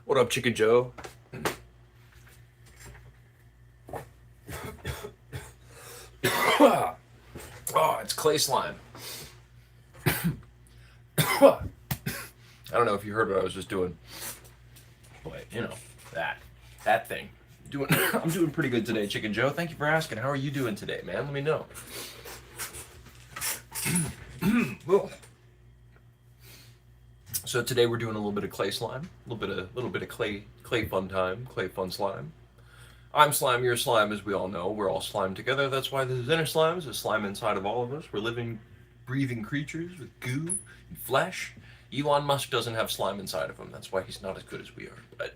What up, Chicken Joe? Oh, it's clay slime. I don't know if you heard what I was just doing, but you know that thing. Doing, I'm doing pretty good today, Chicken Joe. Thank you for asking. How are you doing today, man? Let me know. So today we're doing a little bit of clay slime, a little bit of clay fun time, clay fun slime. I'm slime, you're slime, as we all know. We're all slime together. That's why this is Inner Slime. There's a slime inside of all of us. We're living, breathing creatures with goo and flesh. Elon Musk doesn't have slime inside of him. That's why he's not as good as we are. But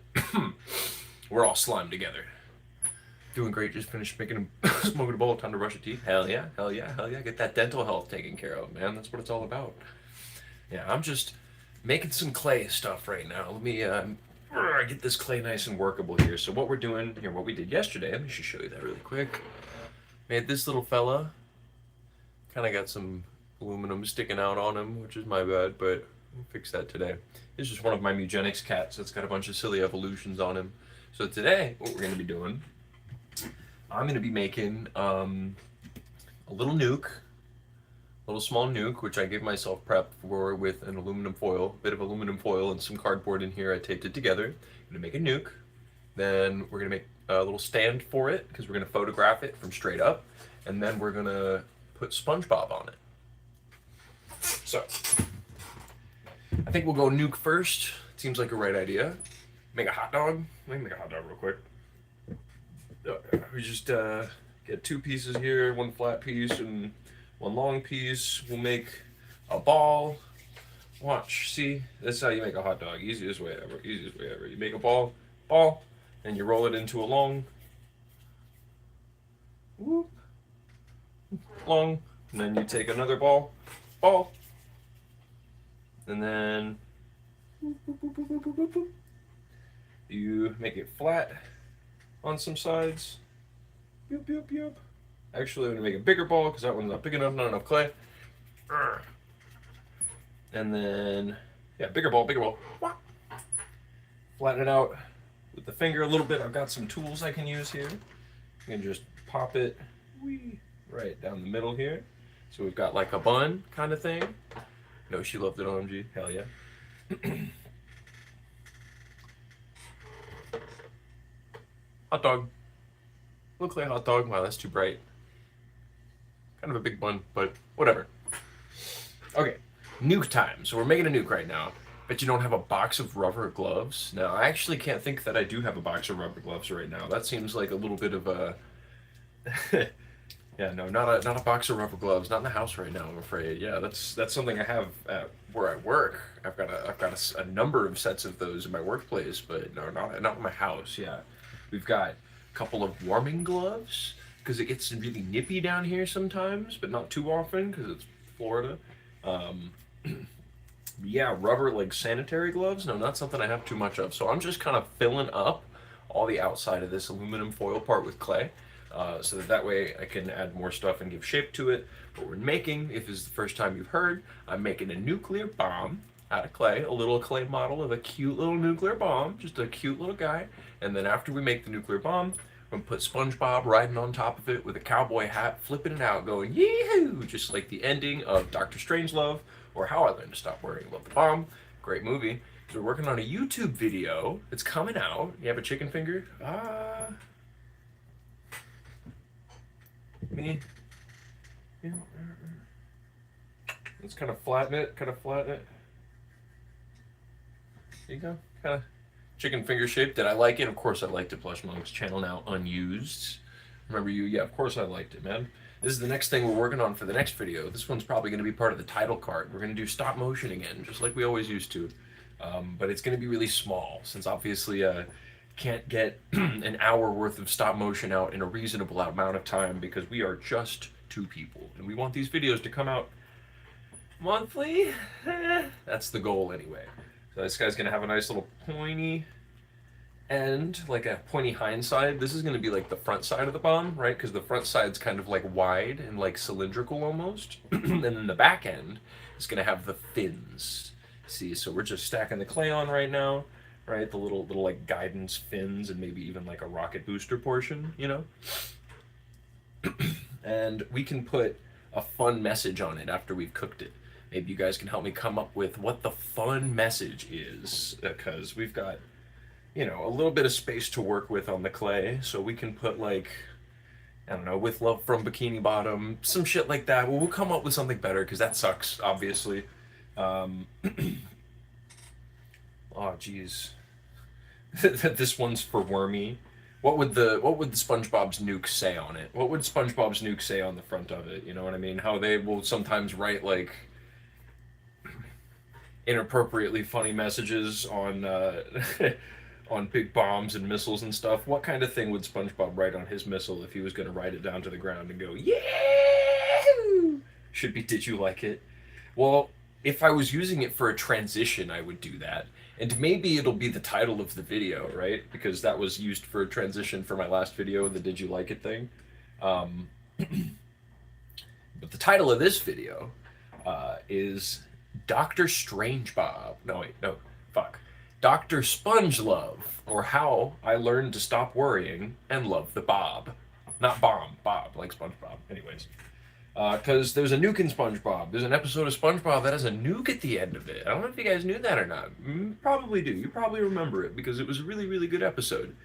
we're all slime together. Doing great. Just finished making smoking a bowl. Time to brush your teeth. Hell yeah, hell yeah, hell yeah. Get that dental health taken care of, man. That's what it's all about. Yeah, I'm just making some clay stuff right now. Let me get this clay nice and workable here. So what we're doing here, what we did yesterday, let me just show you that really quick. Made this little fella. Kind of got some aluminum sticking out on him, which is my bad, but we'll fix that today. This is one of my Mugenics cats. It's got a bunch of silly evolutions on him. So today, what we're going to be doing, I'm going to be making a little nuke. Little small nuke, which I gave myself prep for with an aluminum foil, a bit of aluminum foil and some cardboard in here. I taped it together. I'm gonna make a nuke. Then we're gonna make a little stand for it because we're gonna photograph it from straight up. And then we're gonna put SpongeBob on it. So, I think we'll go nuke first. Seems like a right idea. Make a hot dog. Let me make a hot dog real quick. We just get two pieces here, one flat piece and one long piece. We'll make a ball. Watch, see? That's how you make a hot dog. Easiest way ever. Easiest way ever. You make a ball, and you roll it into a long, whoop, long, and then you take another ball, and then you make it flat on some sides. Yoop, yoop, yoop. Actually, I'm gonna make a bigger ball because that one's not big enough, not enough clay. And then, yeah, bigger ball, bigger ball. Flatten it out with the finger a little bit. I've got some tools I can use here. You can just pop it right down the middle here. So we've got like a bun kind of thing. No, she loved it, OMG. Hell yeah. Hot dog. Look like a hot dog. Wow, that's too bright. Kind of a big bun, but whatever. Okay, nuke time. So we're making a nuke right now. Bet you don't have a box of rubber gloves. Now, I actually can't think that I do have a box of rubber gloves right now. That seems like a little bit of a... yeah, no, not a box of rubber gloves. Not in the house right now, I'm afraid. Yeah, that's something I have at where I work. I've got a number of sets of those in my workplace, but no, not in my house. Yeah, we've got a couple of warming gloves because it gets really nippy down here sometimes, but not too often because it's Florida. Yeah, rubber like sanitary gloves. No, not something I have too much of. So I'm just kind of filling up all the outside of this aluminum foil part with clay. So that way I can add more stuff and give shape to it. What we're making, if this is the first time you've heard, I'm making a nuclear bomb out of clay, a little clay model of a cute little nuclear bomb, just a cute little guy. And then after we make the nuclear bomb, I'm gonna put SpongeBob riding on top of it with a cowboy hat, flipping it out, going yee-hoo, just like the ending of Dr. Strangelove or How I Learned to Stop Worrying About the Bomb. Great movie. So we're working on a YouTube video. It's coming out. You have a chicken finger? Me. Yeah. Let's kind of flatten it. There you go. Kind of chicken finger shape. Did I like it? Of course I liked it. Plush Monk's channel now unused. Remember you? Yeah, of course I liked it, man. This is the next thing we're working on for the next video. This one's probably going to be part of the title card. We're going to do stop motion again, just like we always used to. But it's going to be really small, since obviously can't get an hour worth of stop motion out in a reasonable amount of time because we are just two people. And we want these videos to come out monthly. That's the goal anyway. So this guy's going to have a nice little pointy end, like a pointy hind side. This is going to be like the front side of the bomb, right? Because the front side's kind of like wide and like cylindrical almost. And then the back end is going to have the fins. See, so we're just stacking the clay on right now. right? The little like guidance fins and maybe even like a rocket booster portion, you know? And we can put a fun message on it after we've cooked it. Maybe you guys can help me come up with what the fun message is, because we've got, you know, a little bit of space to work with on the clay, so we can put like, I don't know, with love from Bikini Bottom, some shit like that. Well, we'll come up with something better because that sucks, obviously. Um, oh, geez, this one's for Wormy. What would the SpongeBob's nuke say on it? What would SpongeBob's nuke say on the front of it? You know what I mean? How they will sometimes write like inappropriately funny messages on on big bombs and missiles and stuff. What kind of thing would SpongeBob write on his missile if he was going to write it down to the ground and go, "Yeah"? Should be, "Did you like it?" Well, if I was using it for a transition, I would do that. And maybe it'll be the title of the video, right? Because that was used for a transition for my last video, the "Did you like it" thing. Um, but the title of this video is Dr. Strangebob. No, wait, no, fuck. Dr. Spongelove, or How I Learned to Stop Worrying and Love the Bob. Not bomb, Bob, like SpongeBob. Anyways. Because there's a nuke in SpongeBob. There's an episode of SpongeBob that has a nuke at the end of it. I don't know if you guys knew that or not. Probably do. You probably remember it because it was a really, really good episode.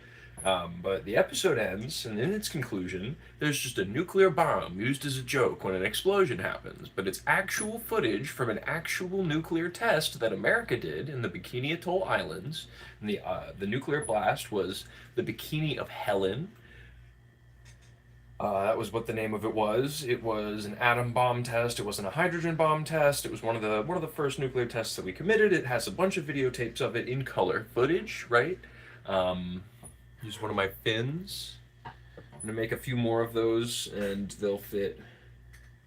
But the episode ends, and in its conclusion, there's just a nuclear bomb used as a joke when an explosion happens. But it's actual footage from an actual nuclear test that America did in the Bikini Atoll Islands. And the nuclear blast was the Bikini of Helen. That was what the name of it was. It was an atom bomb test. It wasn't a hydrogen bomb test. It was one of the first nuclear tests that we committed. It has a bunch of videotapes of it in color footage, right? Use one of my fins. I'm gonna make a few more of those, and they'll fit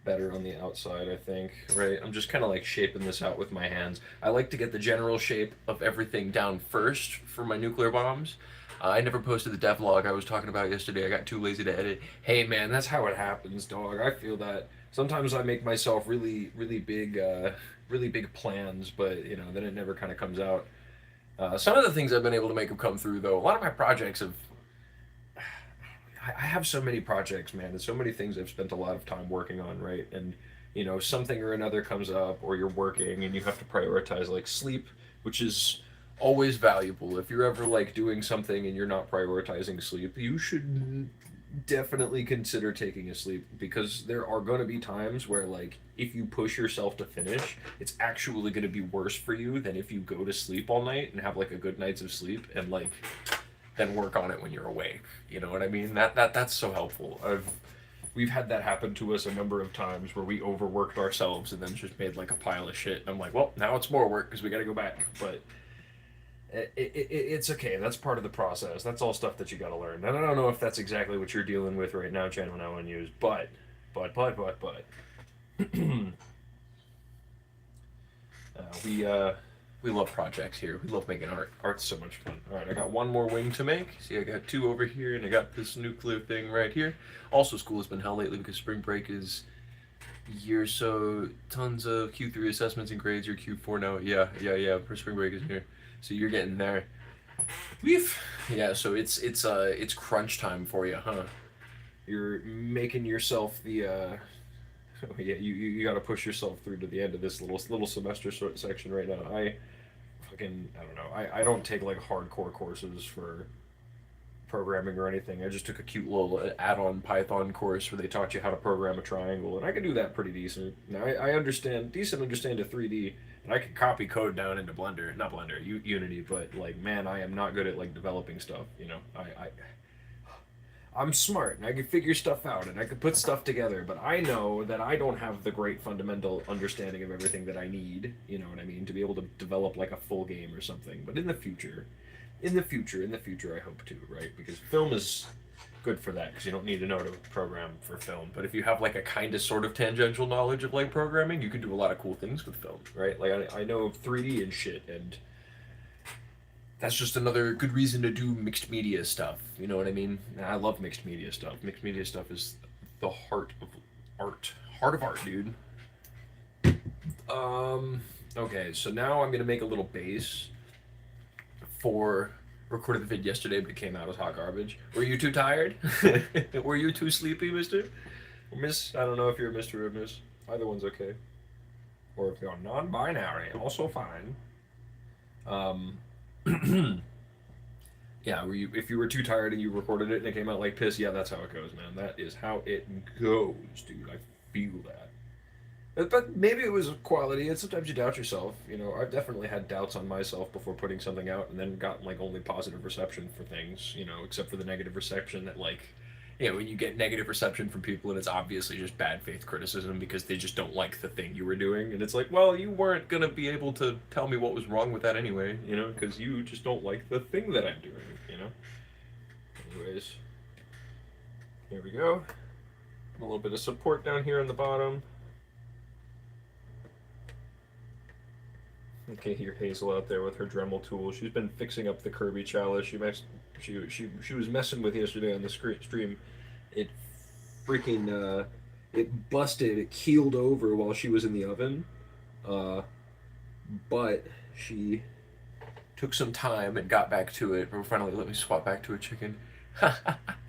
better on the outside, I think. Right? I'm just kind of like shaping this out with my hands. I like to get the general shape of everything down first for my nuclear bombs. I never posted the devlog I was talking about yesterday. I got too lazy to edit. Hey man, that's how it happens, dog. I feel that. Sometimes I make myself really, really big plans, but you know, then it never kind of comes out. Some of the things I've been able to make have come through, though. A lot of my projects have. I have so many projects, man, and so many things I've spent a lot of time working on, right? And you know, something or another comes up, or you're working, and you have to prioritize like sleep, which is always valuable. If you're ever like doing something and you're not prioritizing sleep, you should definitely consider taking a sleep because there are going to be times where like if you push yourself to finish, it's actually going to be worse for you than if you go to sleep all night and have like a good night's of sleep and like then work on it when you're awake. You know what I mean? That's so helpful. We've had that happen to us a number of times where we overworked ourselves and then just made like a pile of shit. I'm like, well, now it's more work because we got to go back. But it's okay. That's part of the process. That's all stuff that you got to learn. And I don't know if that's exactly what you're dealing with right now, Channel Now on News, but. We love projects here. We love making art. Art's so much fun. All right, I got one more wing to make. See, I got two over here, and I got this nuclear thing right here. Also, school has been hell lately because spring break is year, so tons of Q3 assessments and grades. You're Q4 now. Yeah. For spring break is here, so you're getting there. Yeah, so it's crunch time for you, huh? You're making yourself the yeah, you got to push yourself through to the end of this little semester sort section right now. I don't know. I don't take like hardcore courses for programming or anything. I just took a cute little add-on Python course where they taught you how to program a triangle, and I can do that pretty decent. Now I understand to 3D, and I can copy code down into Blender, not Blender, Unity. But like, man, I am not good at like developing stuff. You know, I'm smart and I can figure stuff out and I can put stuff together, but I know that I don't have the great fundamental understanding of everything that I need, you know what I mean, to be able to develop like a full game or something. But in the future, I hope to, right? Because film is good for that because you don't need to know to program for film. But if you have like a kind of sort of tangential knowledge of like programming, you can do a lot of cool things with film, right? Like I know 3D and shit, and that's just another good reason to do mixed media stuff. You know what I mean? I love mixed media stuff. Mixed media stuff is the heart of art. Heart of art, dude. Okay, so now I'm gonna make a little base for recorded the vid yesterday, but it came out as hot garbage. Were you too tired? Were you too sleepy, Mister? Or Miss? I don't know if you're a Mister or a Miss. Either one's okay. Or if you're non-binary, also fine. Um, yeah, were you? If you were too tired and you recorded it and it came out like piss, yeah, that's how it goes, man. That is how it goes, dude. I feel that. But maybe it was quality, and sometimes you doubt yourself. You know, I've definitely had doubts on myself before putting something out, and then gotten like only positive reception for things. You know, except for the negative reception that like, you know, when you get negative reception from people and it's obviously just bad faith criticism because they just don't like the thing you were doing, and it's like, well, you weren't gonna be able to tell me what was wrong with that anyway, you know, because you just don't like the thing that I'm doing, you know. Anyways, here we go. A little bit of support down here on the bottom. You can hear Hazel out there with her Dremel tool. She's been fixing up the Kirby chalice. She was messing with yesterday on the stream. It freaking it busted. It keeled over while she was in the oven. But she took some time and got back to it. Finally, let me swap back to a chicken.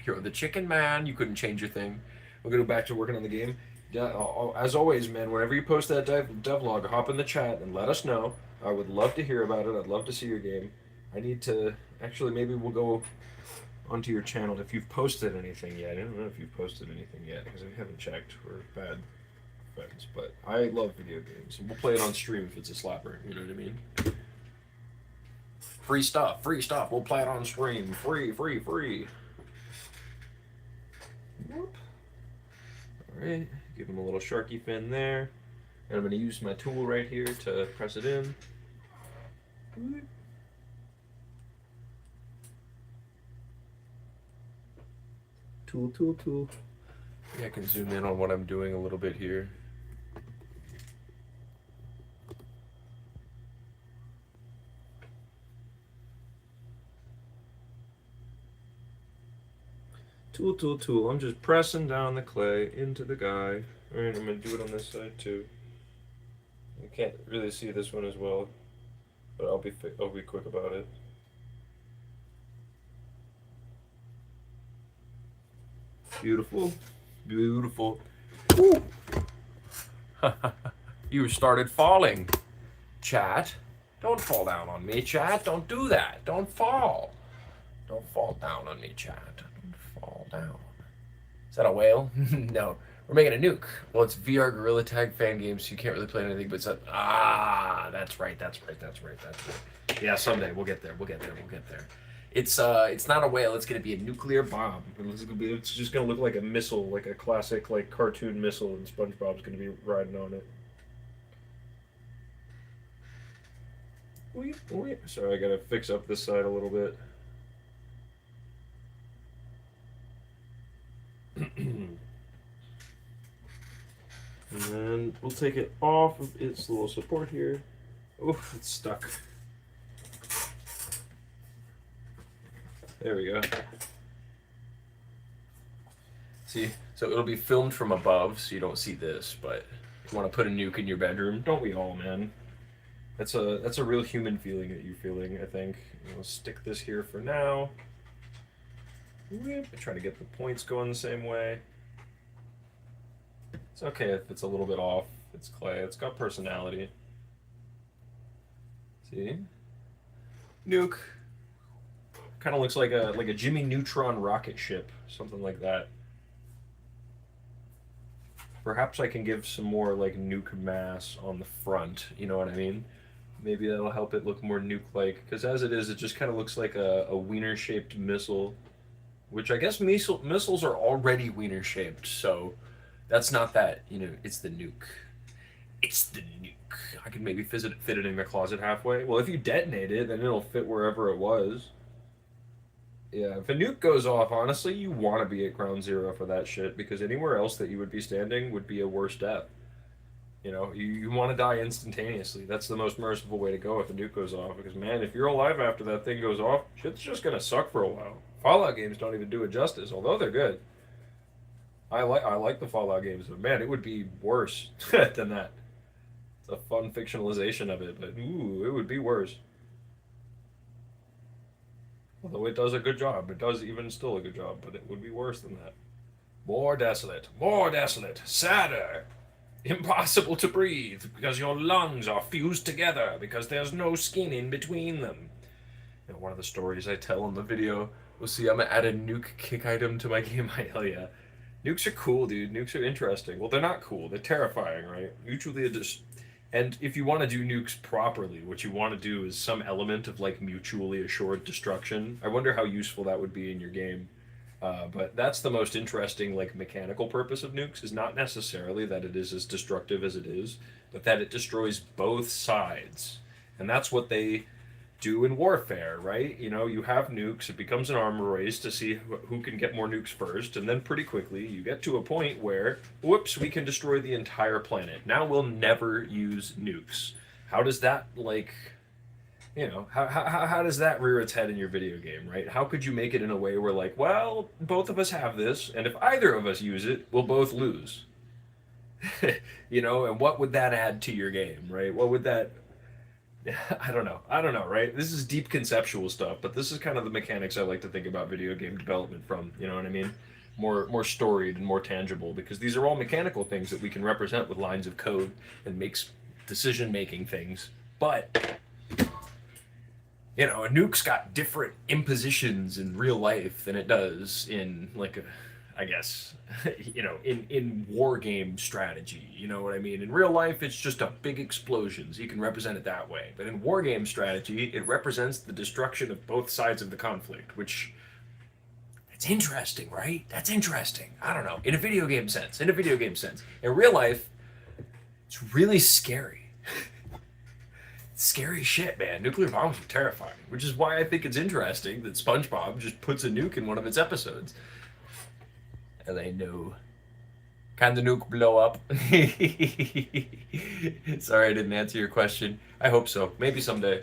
You're the chicken man. You couldn't change your thing. We'll go back to working on the game. As always, man, whenever you post that devlog, hop in the chat and let us know. I would love to hear about it. I'd love to see your game. I need to... Actually, maybe we'll go onto your channel if you've posted anything yet. I don't know if you've posted anything yet because I haven't checked. We're bad friends. But I love video games. And we'll play it on stream if it's a slapper. You know what I mean? Free stuff. Free stuff. We'll play it on stream. Free. Whoop. Alright. Give him a little sharky fin there. And I'm going to use my tool right here to press it in. Tool. Yeah, I can zoom in on what I'm doing a little bit here. Tool. I'm just pressing down the clay into the guy. Alright, I'm going to do it on this side too. You can't really see this one as well, but I'll be quick about it. Beautiful. Ooh. You started falling, chat. Don't fall down on me, chat. Don't do that. Don't fall. Don't fall down on me, chat. Don't fall down. Is that a whale? No. We're making a nuke. Well, it's VR Gorilla Tag fan games, so you can't really play anything but stuff. That's right. Yeah, someday we'll get there. It's not a whale. It's gonna be a nuclear bomb. It's just gonna look like a missile, like a classic like cartoon missile, and SpongeBob's gonna be riding on it. Sorry, I gotta fix up this side a little bit. And then we'll take it off of its little support here. Oof, it's stuck. There we go. See, so it'll be filmed from above, so you don't see this, but if you want to put a nuke in your bedroom, don't we all, man? That's a real human feeling that you're feeling, I think. We'll stick this here for now. Try to get the points going the same way. It's okay if it's a little bit off. It's clay. It's got personality. See? Nuke. Kind of looks like a Jimmy Neutron rocket ship, something like that. Perhaps I can give some more like nuke mass on the front. You know what I mean? Maybe that'll help it look more nuke-like. Because as it is, it just kind of looks like a wiener-shaped missile, which I guess missiles are already wiener-shaped. So. That's not that, you know, it's the nuke. It's the nuke. I could maybe fit it in the closet halfway. Well, if you detonate it, then it'll fit wherever it was. Yeah, if a nuke goes off, honestly, you want to be at ground zero for that shit, because anywhere else that you would be standing would be a worse death. You know, you want to die instantaneously. That's the most merciful way to go if a nuke goes off, because, man, if you're alive after that thing goes off, shit's just going to suck for a while. Fallout games don't even do it justice, although they're good. I like the Fallout games, but man, it would be worse than that. It's a fun fictionalization of it, but ooh, it would be worse. Although it does a good job. It does even still a good job, but it would be worse than that. More desolate, sadder, impossible to breathe because your lungs are fused together because there's no skin in between them. And one of the stories I tell in the video, we'll see, I'm gonna add a nuke kick item to my game. Hell yeah. Nukes are cool, dude. Nukes are interesting. Well, they're not cool. They're terrifying, right? Mutually just. And if you want to do nukes properly, what you want to do is some element of like mutually assured destruction. I wonder how useful that would be in your game. But that's the most interesting, like mechanical purpose of nukes is not necessarily that it is as destructive as it is, but that it destroys both sides, and that's what they do in warfare, right? You know, you have nukes, it becomes an armor race to see who can get more nukes first, and then pretty quickly you get to a point where, whoops, we can destroy the entire planet. Now we'll never use nukes. How does that, like, you know, how does that rear its head in your video game, right? How could you make it in a way where, like, well, both of us have this, and if either of us use it, we'll both lose? You know, and what would that add to your game, right? What would that I don't know. I don't know, right? This is deep conceptual stuff, but this is kind of the mechanics I like to think about video game development from. You know what I mean? More storied and more tangible because these are all mechanical things that we can represent with lines of code and makes decision making things. But you know, a nuke's got different impositions in real life than it does in like a, I guess, you know, in war game strategy. You know what I mean? In real life, it's just a big explosion, so you can represent it that way. But in war game strategy, it represents the destruction of both sides of the conflict, which it's interesting, right? That's interesting. I don't know. In a video game sense. In a video game sense. In real life, it's really scary. Scary shit, man. Nuclear bombs are terrifying, which is why I think it's interesting that SpongeBob just puts a nuke in one of its episodes. And they know. Can the nuke blow up? Sorry I didn't answer your question. I hope so. Maybe someday.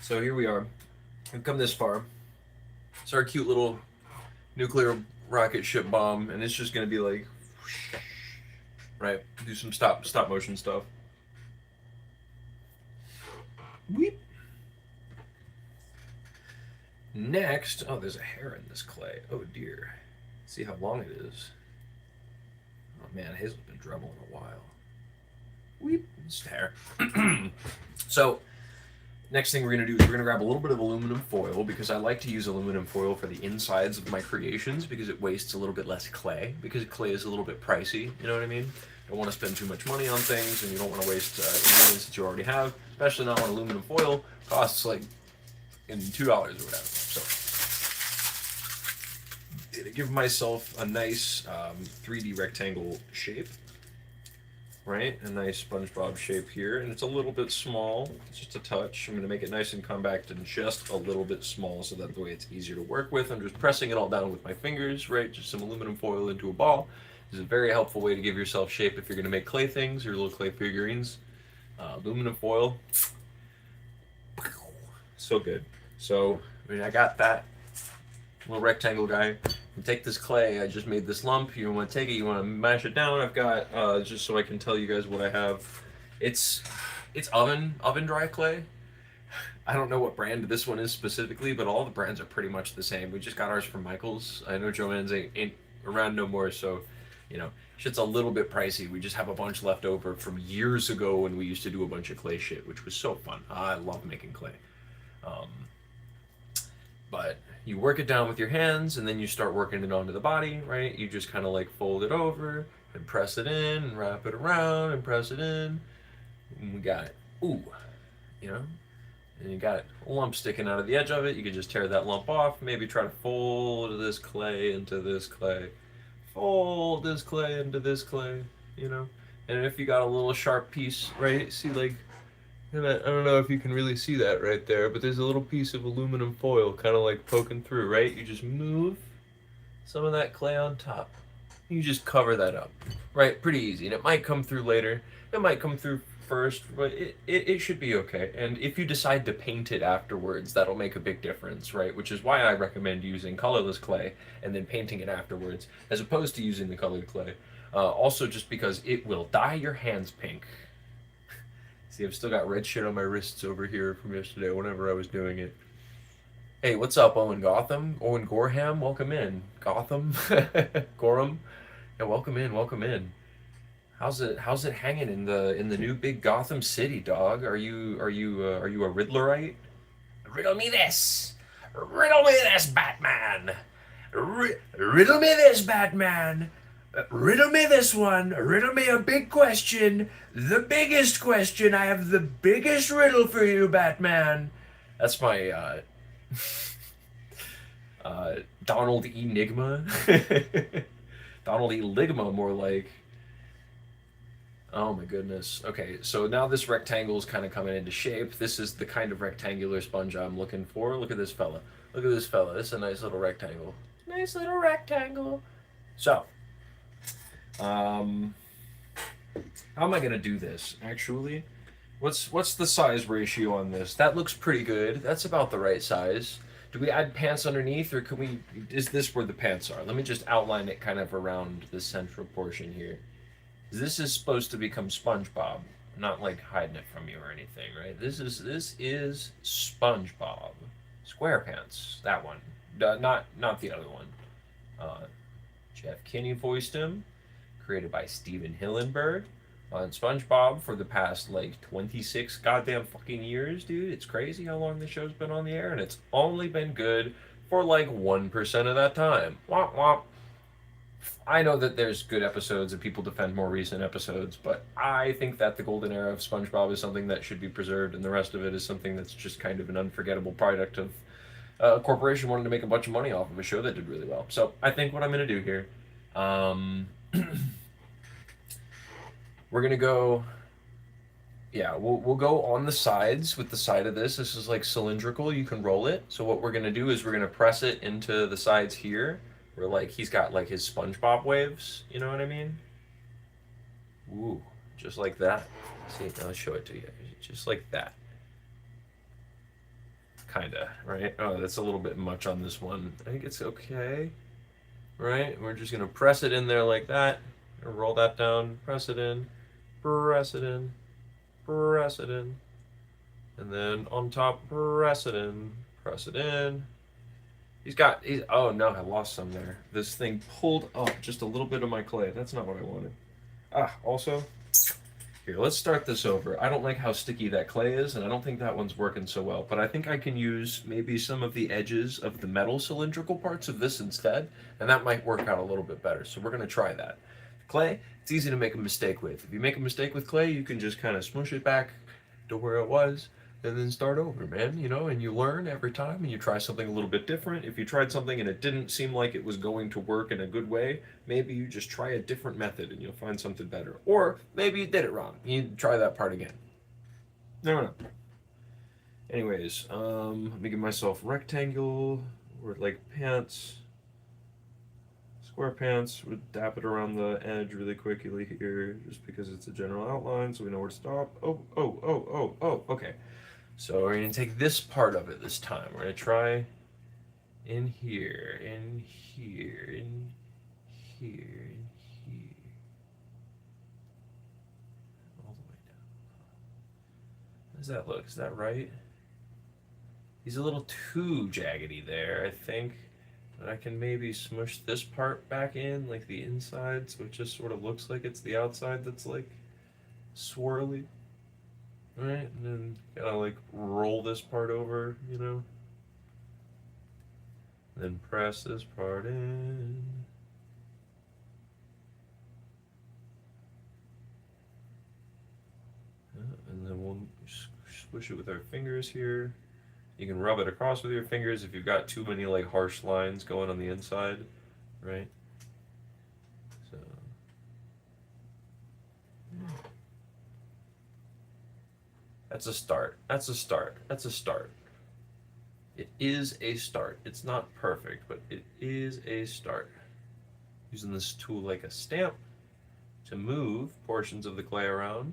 So here we are. We've come this far. It's our cute little nuclear rocket ship bomb, and it's just gonna be like, right? Do some stop motion stuff. Weep. Next, oh, there's a hair in this clay. Oh dear. See how long it is. Oh man, Hazel's been drumming a while. Weep. It's hair. So, next thing we're gonna do is we're gonna grab a little bit of aluminum foil because I like to use aluminum foil for the insides of my creations because it wastes a little bit less clay because clay is a little bit pricey. You know what I mean? You don't want to spend too much money on things, and you don't want to waste ingredients that you already have, especially not on aluminum foil. Costs like in $2 or whatever. So, to give myself a nice 3D rectangle shape, right? A nice SpongeBob shape here, and it's a little bit small. It's just a touch. I'm going to make it nice and compact and just a little bit small, so that the way it's easier to work with. I'm just pressing it all down with my fingers, right? Just some aluminum foil into a ball. This is a very helpful way to give yourself shape if you're going to make clay things or little clay figurines. Aluminum foil, so good. So, I mean, I got that little rectangle guy. And take this clay, I just made this lump. You want to take it, you want to mash it down. I've got, just so I can tell you guys what I have. It's oven dry clay. I don't know what brand this one is specifically, but all the brands are pretty much the same. We just got ours from Michael's. I know Joann's ain't around no more, so, you know, shit's a little bit pricey. We just have a bunch left over from years ago when we used to do a bunch of clay shit, which was so fun. I love making clay. But you work it down with your hands, and then you start working it onto the body, right? You just kind of like fold it over and press it in and wrap it around and press it in. And we got it. Ooh, you know? And you got a lump sticking out of the edge of it. You could just tear that lump off. Maybe try to fold this clay into this clay. Fold this clay into this clay, you know? And if you got a little sharp piece, right? See, like, I don't know if you can really see that right there, but there's a little piece of aluminum foil kind of like poking through, right? You just move some of that clay on top. You just cover that up, right? Pretty easy. And it might come through later. It might come through first, but it should be okay. And if you decide to paint it afterwards, that'll make a big difference, right? Which is why I recommend using colorless clay and then painting it afterwards, as opposed to using the colored clay. Also, just because it will dye your hands pink. See, I've still got red shit on my wrists over here from yesterday whenever I was doing it. Hey, what's up, Owen Gotham? Owen Gorham, welcome in. Gotham? Gorham? Yeah, welcome in, welcome in. How's it hanging in the new big Gotham City, dog? Are you a Riddlerite? Riddle me this. Riddle me this, Batman. Riddle me this, Batman. Riddle me this one. Riddle me a big question. The biggest question. I have the biggest riddle for you, Batman. That's my Donald Enigma. Donald Enigma, more like. Oh my goodness. Okay, so now this rectangle is kind of coming into shape. This is the kind of rectangular sponge I'm looking for. Look at this fella. Look at this fella. This is a nice little rectangle. Nice little rectangle. So, how am I gonna do this? Actually, what's the size ratio on this? That looks pretty good. That's about the right size. Do we add pants underneath, or can we? Is this where the pants are? Let me just outline it kind of around the central portion here. This is supposed to become SpongeBob. I'm not like hiding it from you or anything, right? This is SpongeBob. SquarePants. That one. Not the other one. Jeff Kinney voiced him. Created by Steven Hillenburg. On SpongeBob for the past like 26 goddamn fucking years, dude. It's crazy how long the show's been on the air, and it's only been good for like 1% of that time. Womp womp. I know that there's good episodes and people defend more recent episodes, but I think that the golden era of SpongeBob is something that should be preserved, and the rest of it is something that's just kind of an unforgettable product of a corporation wanting to make a bunch of money off of a show that did really well. So I think what I'm going to do here, we're going to go, yeah, we'll go on the sides with the side of this. This is like cylindrical. You can roll it. So what we're going to do is we're going to press it into the sides here where like he's got like his SpongeBob waves, you know what I mean? Ooh, just like that. See, I'll show it to you. Just like that. Kinda, right? Oh, that's a little bit much on this one. I think it's okay, right? We're just gonna press it in there like that. Roll that down, press it in, press it in, press it in. And then on top, press it in, press it in. Oh no, I lost some there. This thing pulled up just a little bit of my clay. That's not what I wanted. Also, here, let's start this over. I don't like how sticky that clay is, and I don't think that one's working so well, but I think I can use maybe some of the edges of the metal cylindrical parts of this instead, and that might work out a little bit better. So we're gonna try that. Clay, it's easy to make a mistake with. If you make a mistake with clay, you can just kind of smush it back to where it was, and then start over, man, and you learn every time and you try something a little bit different. If you tried something and it didn't seem like it was going to work in a good way, maybe you just try a different method and you'll find something better. Or maybe you did it wrong. You try that part again. Never know. Anyways, let me give myself rectangle or like pants. Square pants, would dap it around the edge really quickly here, just because it's a general outline, so we know where to stop. Oh, okay. So we're going to take this part of it this time. We're going to try in here, in here, in here, in here. All the way down. How does that look? Is that right? He's a little too jaggedy there, I think. But I can maybe smush this part back in, like the inside, so it just sort of looks like it's the outside that's like swirly. Right, and then gotta like roll this part over, then press this part in. And then we'll squish it with our fingers here. You can rub it across with your fingers if you've got too many like harsh lines going on the inside, right? So. That's a start. That's a start. That's a start. It is a start. It's not perfect, but it is a start. Using this tool like a stamp to move portions of the clay around.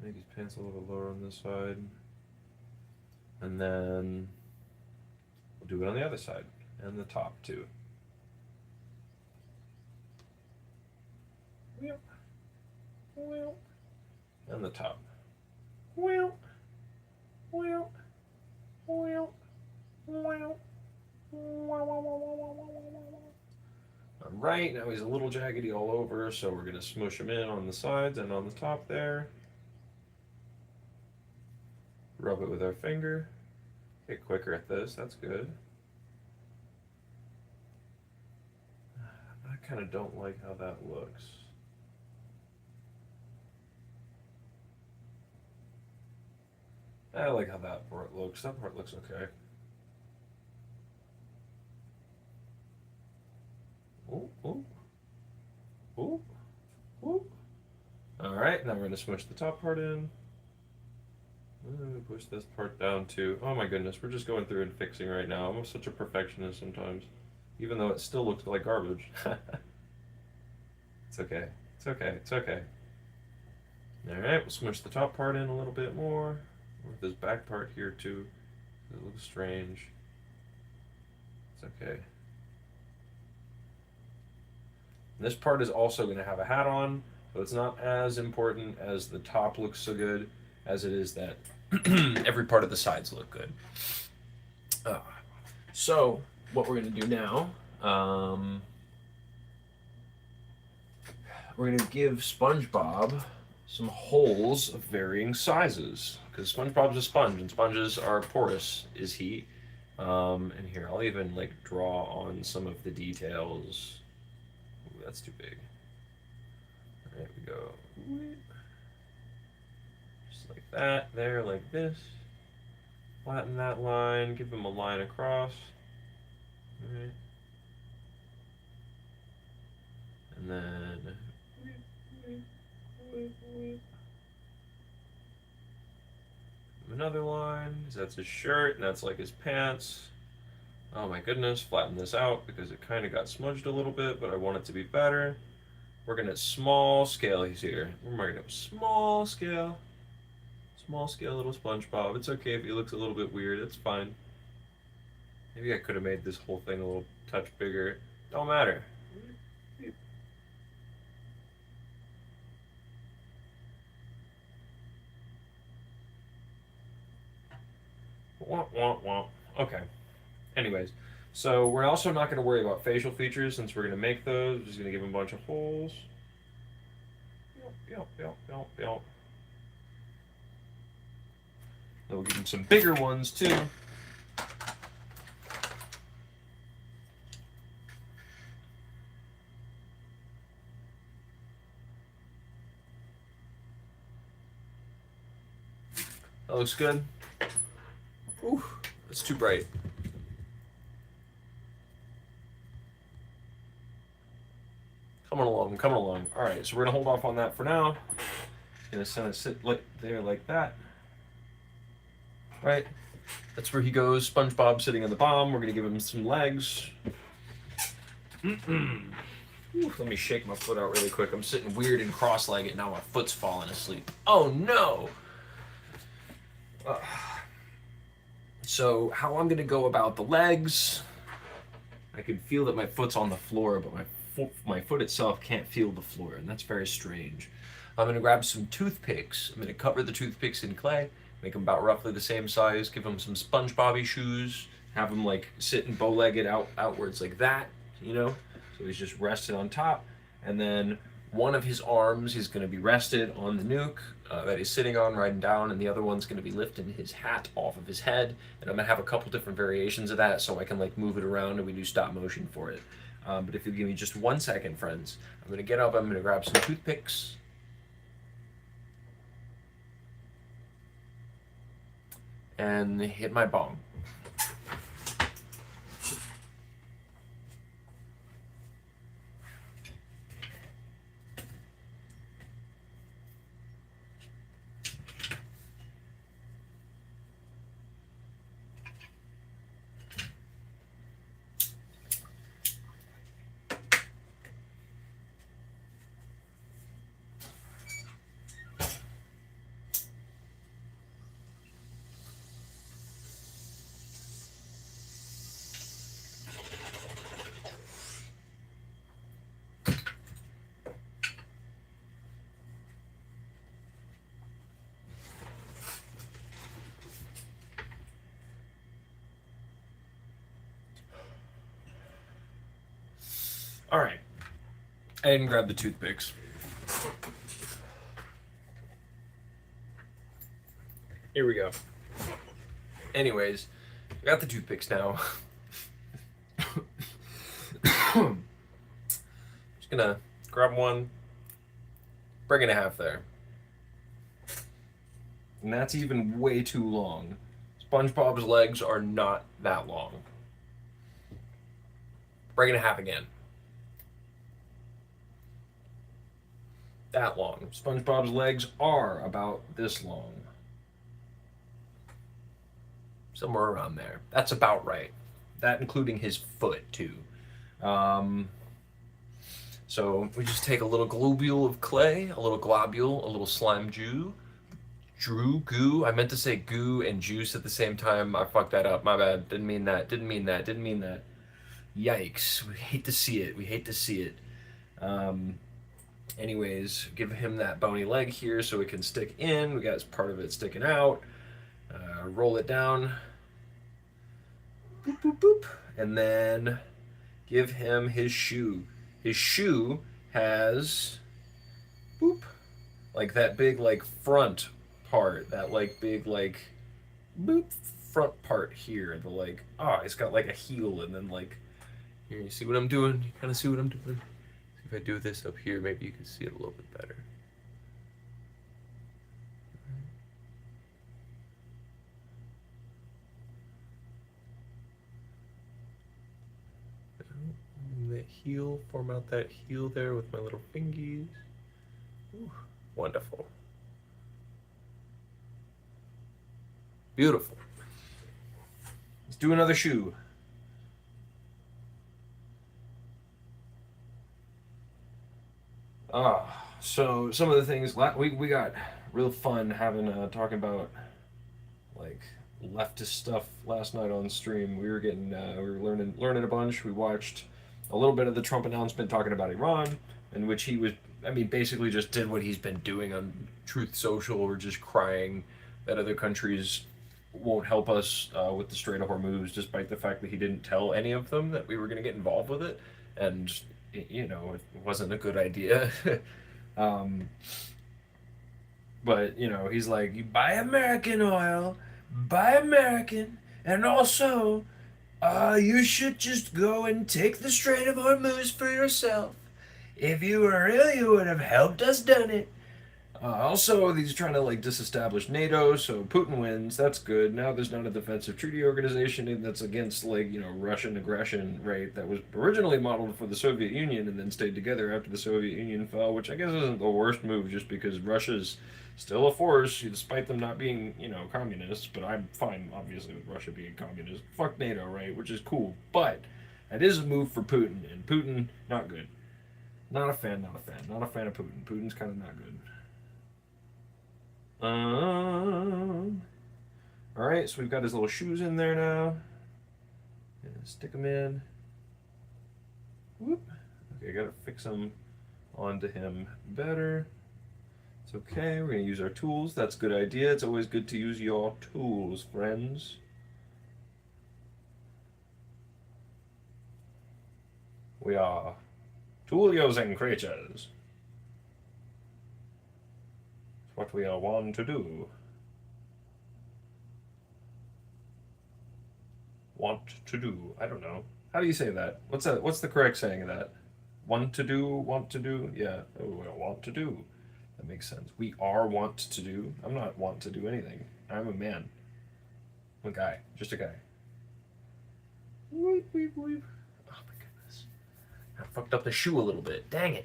Make his pants a little bit lower on this side. And then do it on the other side and the top too. And the top. Alright, now he's a little jaggedy all over, so we're going to smush him in on the sides and on the top there. Rub it with our finger. Get quicker at this, that's good. I kind of don't like how that looks. I like how that part looks. That part looks okay. Ooh, ooh. Ooh. Ooh. Alright, now we're going to smush the top part in. Push this part down too. Oh my goodness, we're just going through and fixing right now. I'm such a perfectionist sometimes. Even though it still looks like garbage. It's okay. It's okay. It's okay. Alright, we'll smush the top part in a little bit more. With this back part here too. It looks strange. It's okay. And this part is also going to have a hat on, so it's not as important as the top looks so good as it is that every part of the sides look good. So what we're going to do now, we're going to give SpongeBob some holes of varying sizes, because SpongeBob's a sponge and sponges are porous, is he? And here, I'll even like draw on some of the details. Ooh, that's too big. There we go. Just like that, there, like this. Flatten that line, give him a line across. All right. And then another line, because that's his shirt, and that's like his pants. Oh my goodness, flatten this out because it kind of got smudged a little bit, but I want it to be better. We're gonna small scale here. We're gonna small scale little SpongeBob. It's okay if he looks a little bit weird, it's fine. Maybe I could have made this whole thing a little touch bigger. Don't matter. Womp, womp, womp. Okay. Anyways, so we're also not going to worry about facial features since we're going to make those. We're just going to give them a bunch of holes. Then we'll give him some bigger ones too. That looks good. Ooh, that's too bright. Coming along, coming along. All right, so we're gonna hold off on that for now. Gonna send it sit like there, like that. Right, that's where he goes. SpongeBob sitting on the bomb. We're gonna give him some legs. Ooh, let me shake my foot out really quick. I'm sitting weird and cross-legged now. My foot's falling asleep. Oh no! So how I'm gonna go about the legs? I can feel that my foot's on the floor, but my foot itself can't feel the floor, and that's very strange. I'm gonna grab some toothpicks. I'm gonna cover the toothpicks in clay, make them about roughly the same size, give him some SpongeBobby shoes, have him like sitting bow-legged outwards like that, you know? So he's just rested on top, and then one of his arms is going to be rested on the nuke that he's sitting on, riding down, and the other one's going to be lifting his hat off of his head. And I'm going to have a couple different variations of that so I can like move it around and we do stop motion for it. But if you give me just 1 second, friends, I'm going to get up, I'm going to grab some toothpicks. And hit my bong. All right. I didn't grab the toothpicks. Here we go. Anyways, I got the toothpicks now. Just gonna grab one, break it in half there. And that's even way too long. SpongeBob's legs are not that long. Break it in half again. That long. SpongeBob's legs are about this long. Somewhere around there. That's about right. That including his foot too. So we just take a little globule of clay, a little globule, a little slime goo. I meant to say goo and juice at the same time. I fucked that up. My bad. Didn't mean that. Yikes. We hate to see it. Anyways, give him that bony leg here so it can stick in. We got part of it sticking out. Roll it down. Boop, boop, boop. And then give him his shoe. His shoe has, boop, like that big, like, front part. That, like, big, like, boop, front part here. The, like, it's got, like, a heel and then, like, here, you see what I'm doing? You kind of see what I'm doing? If I do this up here, maybe you can see it a little bit better. That heel, form out that heel there with my little fingies. Ooh, wonderful. Beautiful. Let's do another shoe. So some of the things we got real fun having talking about like leftist stuff last night on stream. We were learning a bunch. We watched a little bit of the Trump announcement talking about Iran, in which he was, basically just did what he's been doing on Truth Social, or just crying that other countries won't help us with the Strait of Hormuz, despite the fact that he didn't tell any of them that we were going to get involved with it, and it wasn't a good idea. But he's like, you buy American oil, buy American, and also you should just go and take the Strait of Hormuz for yourself. If you were real, you would have helped us done it. Also, he's trying to disestablish NATO, so Putin wins. That's good. Now there's not a defensive treaty organization that's against Russian aggression, right? That was originally modeled for the Soviet Union and then stayed together after the Soviet Union fell, which I guess isn't the worst move, just because Russia's still a force, despite them not being communists. But I'm fine, obviously, with Russia being communist. Fuck NATO, right? Which is cool, but that is a move for Putin, and Putin not good. Not a fan of Putin. Putin's kind of not good. All right, so we've got his little shoes in there now. Yeah, stick them in. Whoop. Okay, gotta fix them onto him better. It's okay. We're gonna use our tools. That's a good idea. It's always good to use your tools, friends. We are tool-using creatures. What we are wont to do. Want to do. I don't know. How do you say that? What's that? What's the correct saying of that? Want to do? Want to do? Yeah. Oh, we want to do. That makes sense. We are want to do. I'm not want to do anything. I'm a man. I'm a guy. Just a guy. Weep, weep, weep. Oh my goodness. I fucked up the shoe a little bit. Dang it.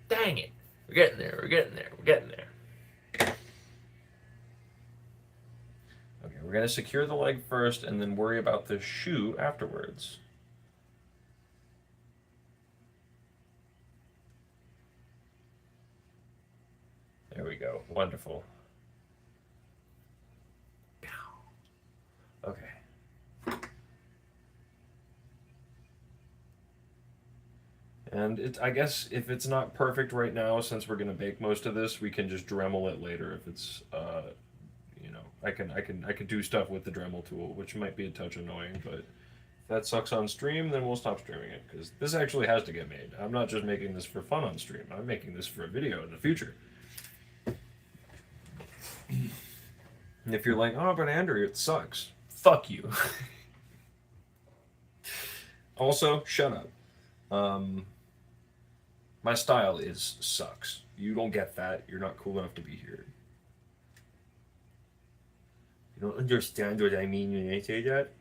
We're getting there. Okay, we're going to secure the leg first and then worry about the shoe afterwards. There we go. Wonderful. Okay. And I guess if it's not perfect right now, since we're going to bake most of this, we can just Dremel it later if it's I can do stuff with the Dremel tool, which might be a touch annoying, but If that sucks on stream, then we'll stop streaming it, because this actually has to get made. I'm not just making this for fun on stream. I'm making this for a video in the future. And if you're like, oh, but Andrew, it sucks. Fuck you. Also, shut up. My style is sucks. You don't get that. You're not cool enough to be here. You don't understand what I mean when I say that?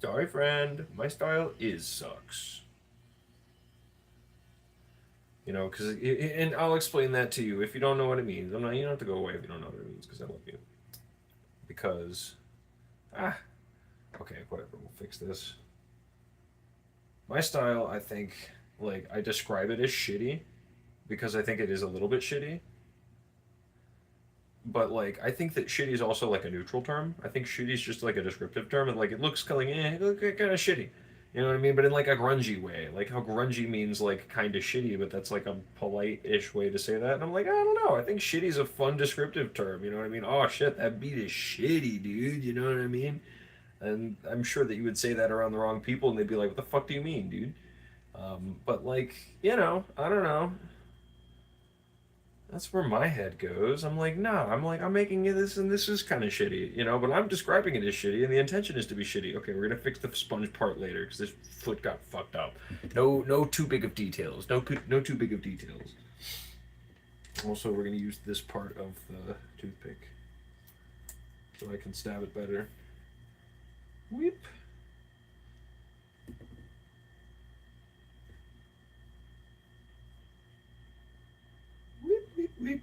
Sorry, friend. My style is sucks. You know, because, and I'll explain that to you if you don't know what it means. I'm not, you don't have to go away if you don't know what it means, because I love you. Because, okay, whatever, we'll fix this. My style, I think, like, I describe it as shitty, because I think it is a little bit shitty. But, like, I think that shitty is also, like, a neutral term. I think shitty is just, like, a descriptive term, and, like, it looks kind of, it looks kind of shitty. You know what I mean? But in, like, a grungy way. Like, how grungy means, like, kind of shitty, but that's, like, a polite-ish way to say that. And I'm like, I don't know. I think shitty is a fun descriptive term. You know what I mean? Oh, shit, that beat is shitty, dude. You know what I mean? And I'm sure that you would say that around the wrong people, and they'd be like, what the fuck do you mean, dude? But, like, you know, I don't know. That's where my head goes. I'm like, nah, I'm making this, and this is kind of shitty, you know, but I'm describing it as shitty, and the intention is to be shitty. Okay, we're gonna fix the sponge part later, because this foot got fucked up. No too big of details. No too big of details. Also, we're gonna use this part of the toothpick, so I can stab it better. Whip. Whip, whip, whip.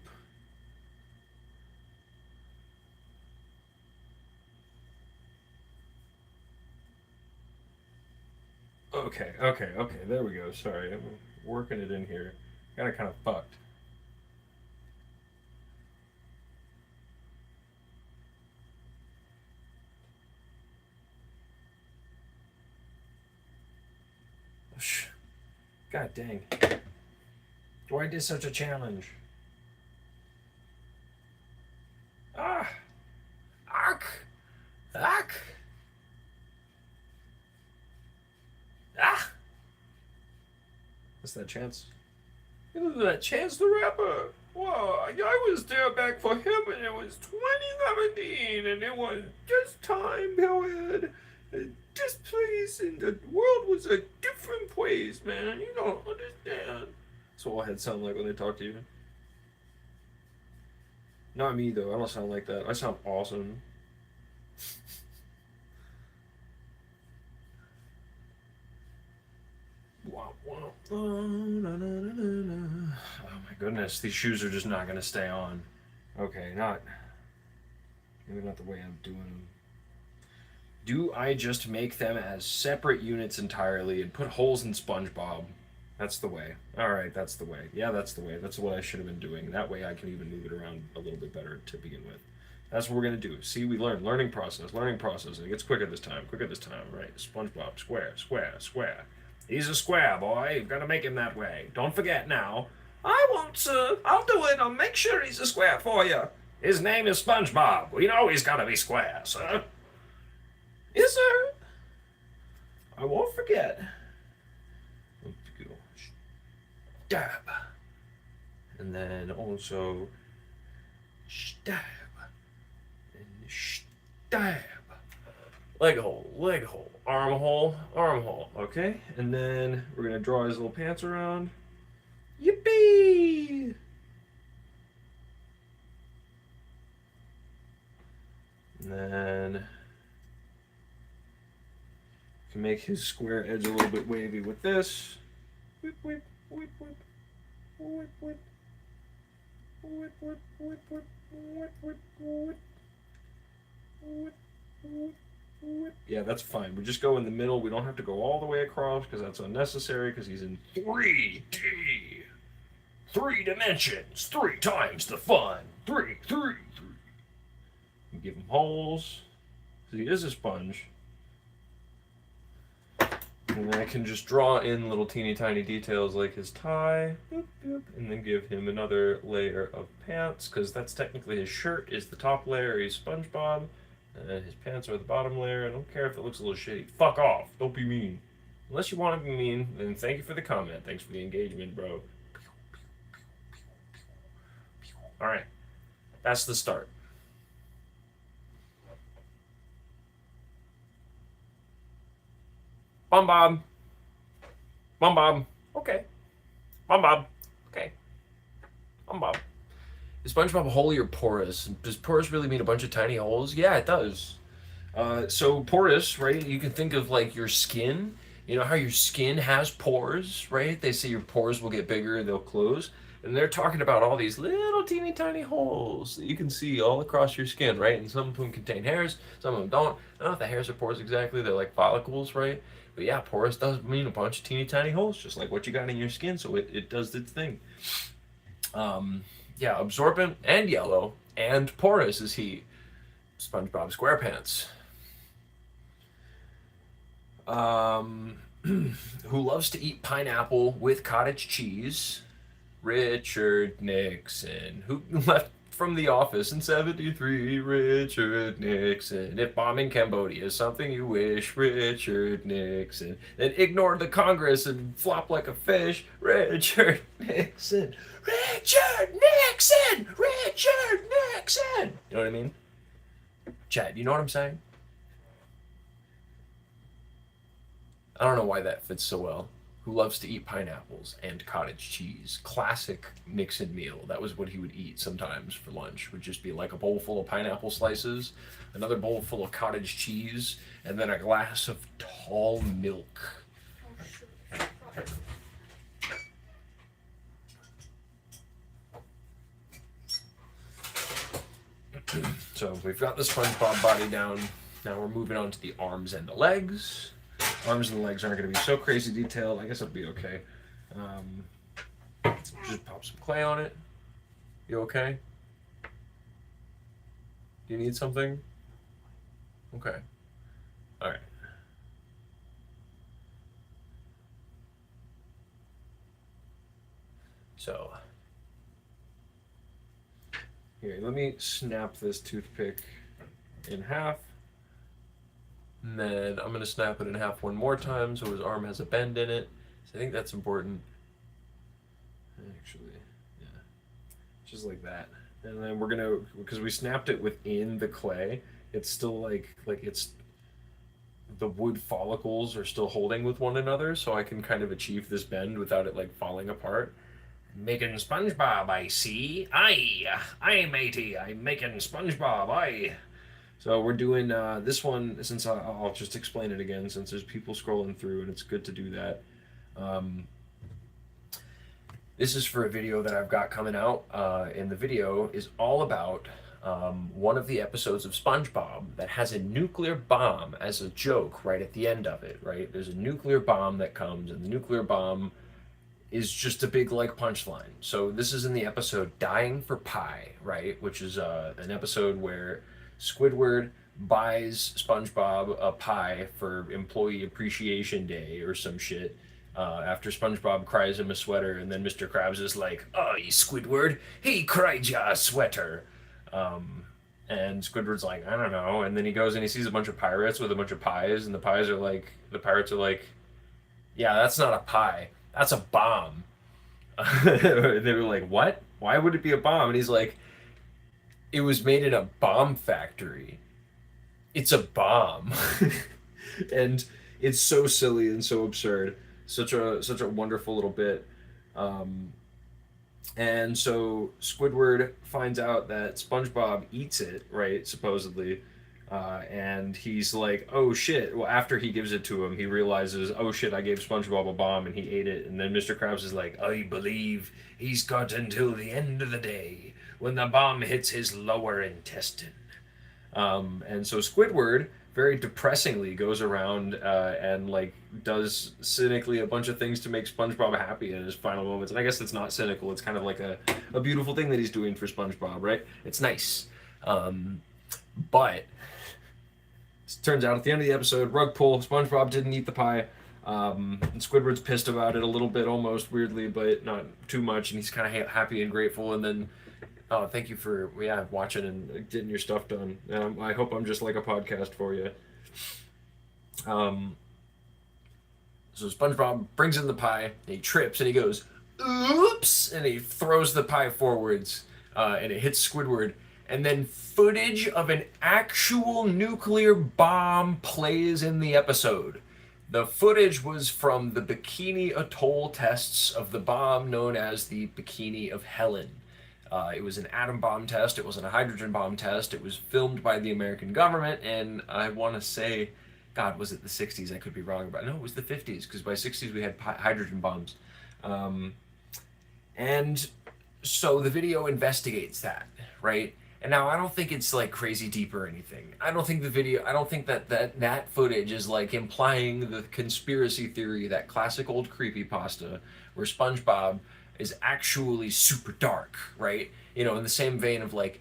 Okay, there we go. Sorry, I'm working it in here. Got it kind of fucked. God dang. Why did such a challenge? Ah! Ark! Ark! Ah! What's that Chance? That Chance the Rapper. Whoa, I was there back for him, and it was 2017, and it was just time period. This place and the world was a different place, man. You don't understand. That's what all heads sound like when they talk to you. Not me, though. I don't sound like that. I sound awesome. Oh my goodness, these shoes are just not gonna stay on. Okay, maybe not the way I'm doing them. Do I just make them as separate units entirely and put holes in SpongeBob? That's the way. Alright, that's the way. Yeah, that's the way. That's what I should have been doing. That way I can even move it around a little bit better to begin with. That's what we're going to do. See, we learn. Learning process. It gets quicker this time. Right? SpongeBob, square, square, square. He's a square, boy. You've got to make him that way. Don't forget now. I won't, sir. I'll do it. I'll make sure he's a square for you. His name is SpongeBob. We know he's got to be square, sir. Yes, sir. I won't forget. Stab. And then also stab. And stab. Leg hole, arm hole, okay? And then we're gonna draw his little pants around. Yippee! And then can make his square edge a little bit wavy with this. Whip, whip, whip, whip. Whip, whip. Whip, whip, whip, whip. Whip, whip, whip. Whip, whip. Yeah, that's fine. We just go in the middle. We don't have to go all the way across because that's unnecessary because he's in 3D. 3 dimensions. 3 times the fun. 3. We give him holes. He is a sponge. And then I can just draw in little teeny tiny details like his tie. Boop, boop, and then give him another layer of pants because that's technically his shirt is the top layer. He's SpongeBob. His pants are the bottom layer. I don't care if it looks a little shitty. Fuck off. Don't be mean. Unless you want to be mean, then thank you for the comment. Thanks for the engagement, bro. All right. That's the start. Bum Bob. Bum Bob. Okay. Bum Bob. Okay. Bum Bob. Is SpongeBob holy or porous? Does porous really mean a bunch of tiny holes? Yeah, it does. So porous, right? You can think of like your skin. You know how your skin has pores, right? They say your pores will get bigger and they'll close. And they're talking about all these little teeny tiny holes that you can see all across your skin, right? And some of them contain hairs, some of them don't. I don't know if the hairs are pores exactly. They're like follicles, right? But yeah, porous does mean a bunch of teeny tiny holes, just like what you got in your skin. So it does its thing. Yeah, absorbent and yellow and porous is he. SpongeBob SquarePants. Who loves to eat pineapple with cottage cheese? Richard Nixon. Who left from the office in 73? Richard Nixon. If bombing Cambodia is something you wish, Richard Nixon. Then ignore the Congress and flop like a fish, Richard Nixon. Richard Nixon! Richard Nixon! You know what I mean? Chad, you know what I'm saying? I don't know why that fits so well. Who loves to eat pineapples and cottage cheese? Classic Nixon meal. That was what he would eat sometimes for lunch. Would just be like a bowl full of pineapple slices, another bowl full of cottage cheese, and then a glass of tall milk. So we've got the SpongeBob body down. Now we're moving on to the arms and the legs. Arms and legs aren't going to be so crazy detailed. I guess it'll be okay. Just pop some clay on it. You okay? Do you need something? Okay. All right. So, here, let me snap this toothpick in half. And then I'm going to snap it in half one more time so his arm has a bend in it. So I think that's important. Actually, yeah. Just like that. And then we're going to, because we snapped it within the clay, it's still like it's, the wood follicles are still holding with one another, so I can kind of achieve this bend without it like falling apart. Making SpongeBob, I see. Aye, matey, I'm making SpongeBob, aye. So we're doing this one, since I'll just explain it again, since there's people scrolling through, and it's good to do that. This is for a video that I've got coming out, and the video is all about one of the episodes of SpongeBob that has a nuclear bomb as a joke right at the end of it, right? There's a nuclear bomb that comes, and the nuclear bomb is just a big like punchline. So this is in the episode Dying for Pie, right? Which is an episode where Squidward buys SpongeBob a pie for Employee Appreciation Day or some shit. After SpongeBob cries him a sweater, and then Mr. Krabs is like, "Oh, Squidward, he cried ya a sweater." And Squidward's like, "I don't know." And then he goes and he sees a bunch of pirates with a bunch of pies, and the pirates are like, "Yeah, that's not a pie. That's a bomb." They were like, "What? Why would it be a bomb?" And he's like, "It was made in a bomb factory. It's a bomb." And it's so silly and so absurd. Such a wonderful little bit. And so Squidward finds out that SpongeBob eats it, right, supposedly. And he's like, "Oh shit." Well, after he gives it to him, he realizes, "Oh shit, I gave SpongeBob a bomb and he ate it." And then Mr. Krabs is like, "I believe he's got until the end of the day when the bomb hits his lower intestine." And so Squidward very depressingly goes around and like does cynically a bunch of things to make SpongeBob happy in his final moments. And I guess it's not cynical. It's kind of like a beautiful thing that he's doing for SpongeBob, right? It's nice. But it turns out at the end of the episode, rug pull, SpongeBob didn't eat the pie. And Squidward's pissed about it a little bit, almost weirdly, but not too much. And he's kind of happy and grateful. And then Oh, thank you for watching and getting your stuff done. I hope I'm just like a podcast for you. Um, so SpongeBob brings in the pie, and he trips, and he goes, "Oops!" and he throws the pie forwards, and it hits Squidward. And then footage of an actual nuclear bomb plays in the episode. The footage was from the Bikini Atoll tests of the bomb known as the Bikini of Helen. It was an atom bomb test. It wasn't a hydrogen bomb test. It was filmed by the American government, and I want to say, God, was it the 60s? I could be wrong about. No, it was the 50s because by 60s we had hydrogen bombs, um, and so the video investigates that, right? And now I don't think it's like crazy deep or anything. I don't think the video. I don't think that footage is like implying the conspiracy theory, that classic old creepy pasta where SpongeBob is actually super dark, right? You know, in the same vein of like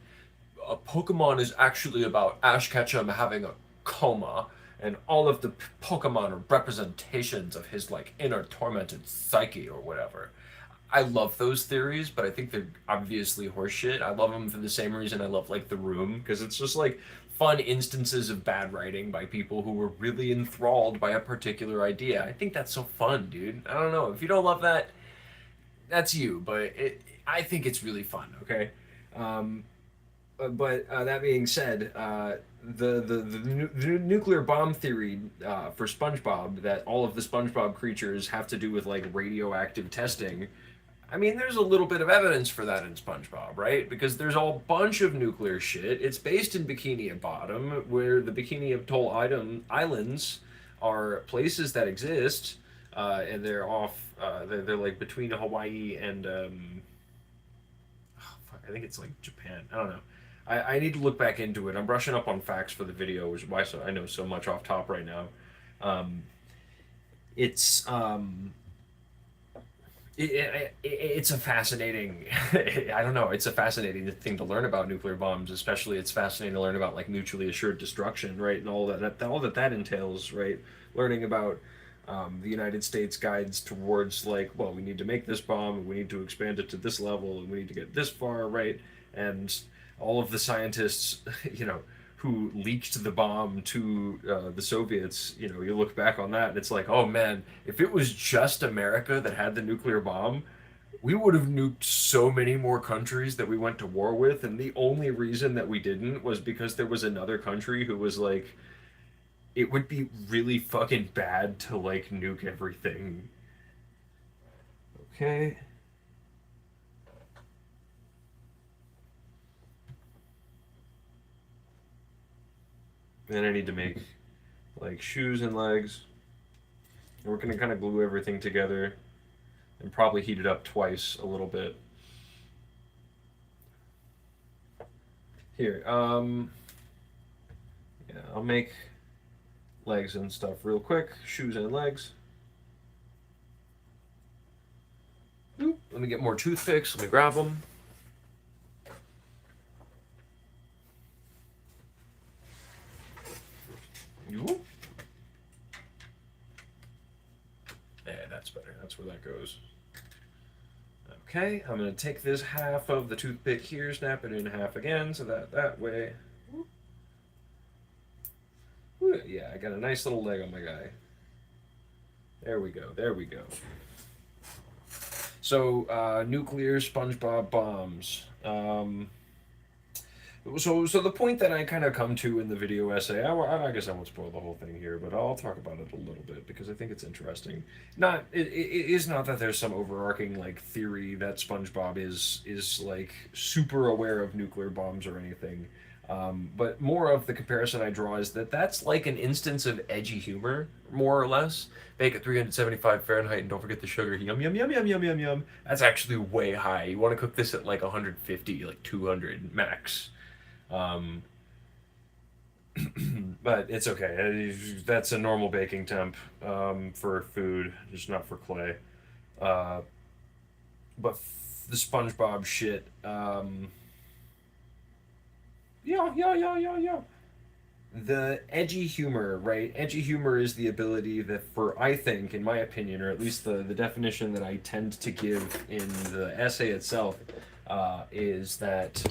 a Pokemon is actually about Ash Ketchum having a coma, and all of the Pokemon are representations of his like inner tormented psyche or whatever. I love those theories, but I think they're obviously horseshit. I love them for the same reason I love like The Room, because it's just like fun instances of bad writing by people who were really enthralled by a particular idea. I think that's so fun, dude. I don't know if you don't love that, that's you, but I think it's really fun. Okay, um, but that being said, the nuclear bomb theory for SpongeBob, that all of the SpongeBob creatures have to do with like radioactive testing. I mean, there's a little bit of evidence for that in SpongeBob, right? Because there's a bunch of nuclear shit. It's based in Bikini Bottom, where the Bikini Atoll islands are places that exist, and they're off. They're like between Hawaii and oh, fuck, I think it's like Japan. I don't know. I need to look back into it. I'm brushing up on facts for the video, which is why I know so much off top right now. Um, it's it's a fascinating I don't know, it's a fascinating thing to learn about nuclear bombs. Especially it's fascinating to learn about like mutually assured destruction, right? And all that entails, right? Learning about the United States guides towards like, well, we need to make this bomb and we need to expand it to this level and we need to get this far, right? And all of the scientists you know, who leaked the bomb to the Soviets, you know, you look back on that and it's like, oh man, if it was just America that had the nuclear bomb, we would have nuked so many more countries that we went to war with. And the only reason that we didn't was because there was another country who was like, it would be really fucking bad to like nuke everything. Okay. Then I need to make like shoes and legs. And we're gonna kind of glue everything together and probably heat it up twice a little bit. Here, yeah, I'll make legs and stuff real quick. Shoes and legs. Oop, let me get more toothpicks. Let me grab them. Oop. Yeah, that's better. That's where that goes. Okay, I'm going to take this half of the toothpick here, snap it in half again, so that way. Ooh, yeah, I got a nice little leg on my guy. There we go, there we go. So, nuclear SpongeBob bombs. So the point that I kind of come to in the video essay, I guess I won't spoil the whole thing here, but I'll talk about it a little bit because I think it's interesting. It is not that there's some overarching like theory that SpongeBob is like super aware of nuclear bombs or anything, but more of the comparison I draw is that that's like an instance of edgy humor, more or less. Bake at 375 Fahrenheit and don't forget the sugar. Yum yum yum yum yum yum yum. That's actually way high. You want to cook this at like 150, like 200 max. Um, but it's okay. That's a normal baking temp for food, just not for clay. Uh, but the SpongeBob shit. Yeah. The edgy humor, right? Edgy humor is the ability that, I think, in my opinion, or at least the definition that I tend to give in the essay itself, is that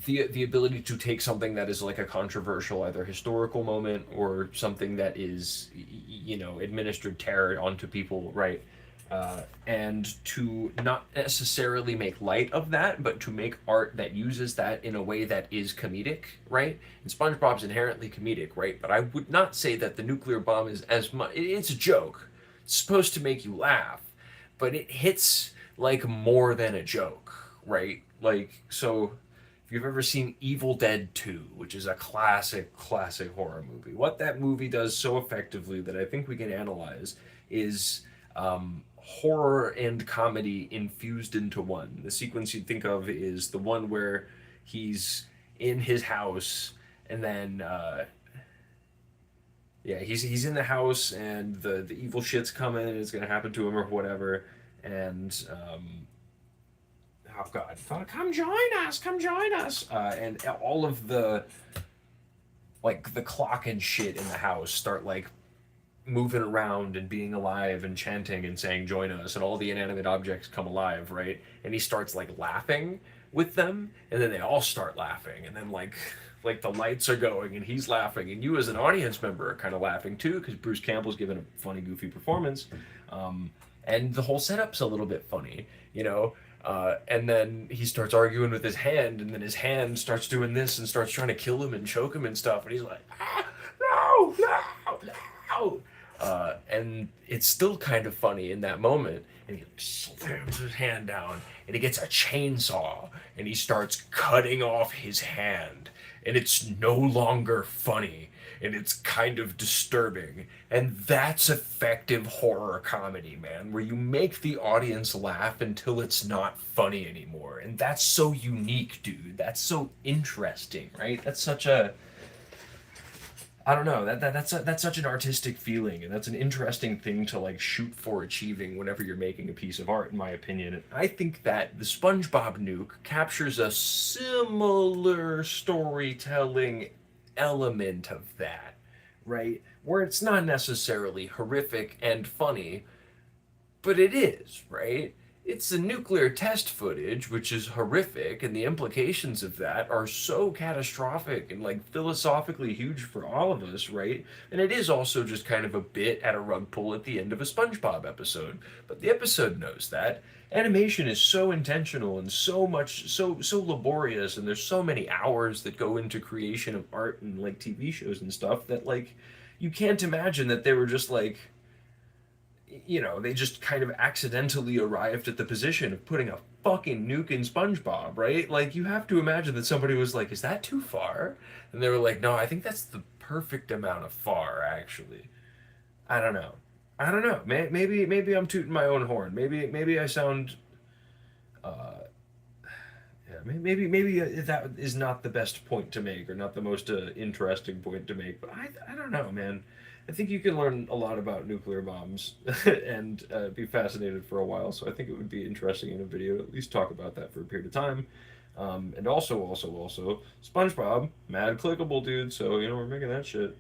the ability to take something that is like a controversial either historical moment or something that is administered terror onto people, right? And to not necessarily make light of that, but to make art that uses that in a way that is comedic, right? And SpongeBob's inherently comedic, right? But I would not say that the nuclear bomb is as much. It's a joke. It's supposed to make you laugh, but it hits like more than a joke, right? Like, so if you've ever seen Evil Dead 2, which is a classic horror movie, what that movie does so effectively that I think we can analyze is horror and comedy infused into one. The sequence you'd think of is the one where he's in his house and then he's in the house and the evil shit's coming and it's gonna happen to him or whatever, and oh god, come join us, and all of the like the clock and shit in the house start like moving around and being alive and chanting and saying join us, and all the inanimate objects come alive, right? And he starts like laughing with them, and then they all start laughing, and then like the lights are going and he's laughing, and you as an audience member are kind of laughing too because Bruce Campbell's giving a funny goofy performance, and the whole setup's a little bit funny, and then he starts arguing with his hand, and then his hand starts doing this and starts trying to kill him and choke him and stuff, and he's like, no, no, no. And it's still kind of funny in that moment. And he slams his hand down, and he gets a chainsaw, and he starts cutting off his hand. And it's no longer funny, and it's kind of disturbing. And that's effective horror comedy, man, where you make the audience laugh until it's not funny anymore. And that's so unique, dude. That's so interesting, right? That's such a... I don't know. That's such an artistic feeling, and that's an interesting thing to like shoot for achieving whenever you're making a piece of art, in my opinion. And I think that the SpongeBob nuke captures a similar storytelling element of that, right? Where it's not necessarily horrific and funny, but it is, right? It's the nuclear test footage, which is horrific, and the implications of that are so catastrophic and like philosophically huge for all of us, right? And it is also just kind of a bit at a rug pull at the end of a SpongeBob episode. But the episode knows that. Animation is so intentional and so much so laborious, and there's so many hours that go into creation of art and like TV shows and stuff that like you can't imagine that they were just like they just kind of accidentally arrived at the position of putting a fucking nuke in SpongeBob, right? Like, you have to imagine that somebody was like, is that too far? And they were like, no, I think that's the perfect amount of far, actually. I don't know. Maybe I'm tooting my own horn. Maybe I sound maybe that is not the best point to make, or not the most interesting point to make. But I don't know, man. I think you can learn a lot about nuclear bombs and be fascinated for a while. So I think it would be interesting in a video to at least talk about that for a period of time. And also, SpongeBob, mad clickable, dude. So we're making that shit.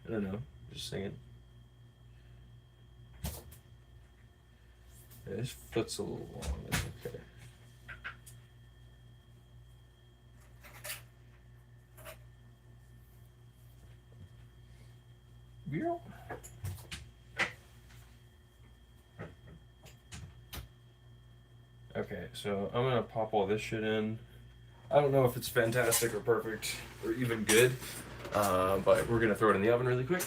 I don't know, just singing. Yeah, this foot's a little long, that's okay. Yeah. Okay, so I'm gonna pop all this shit in. I don't know if it's fantastic or perfect or even good, but we're gonna throw it in the oven really quick.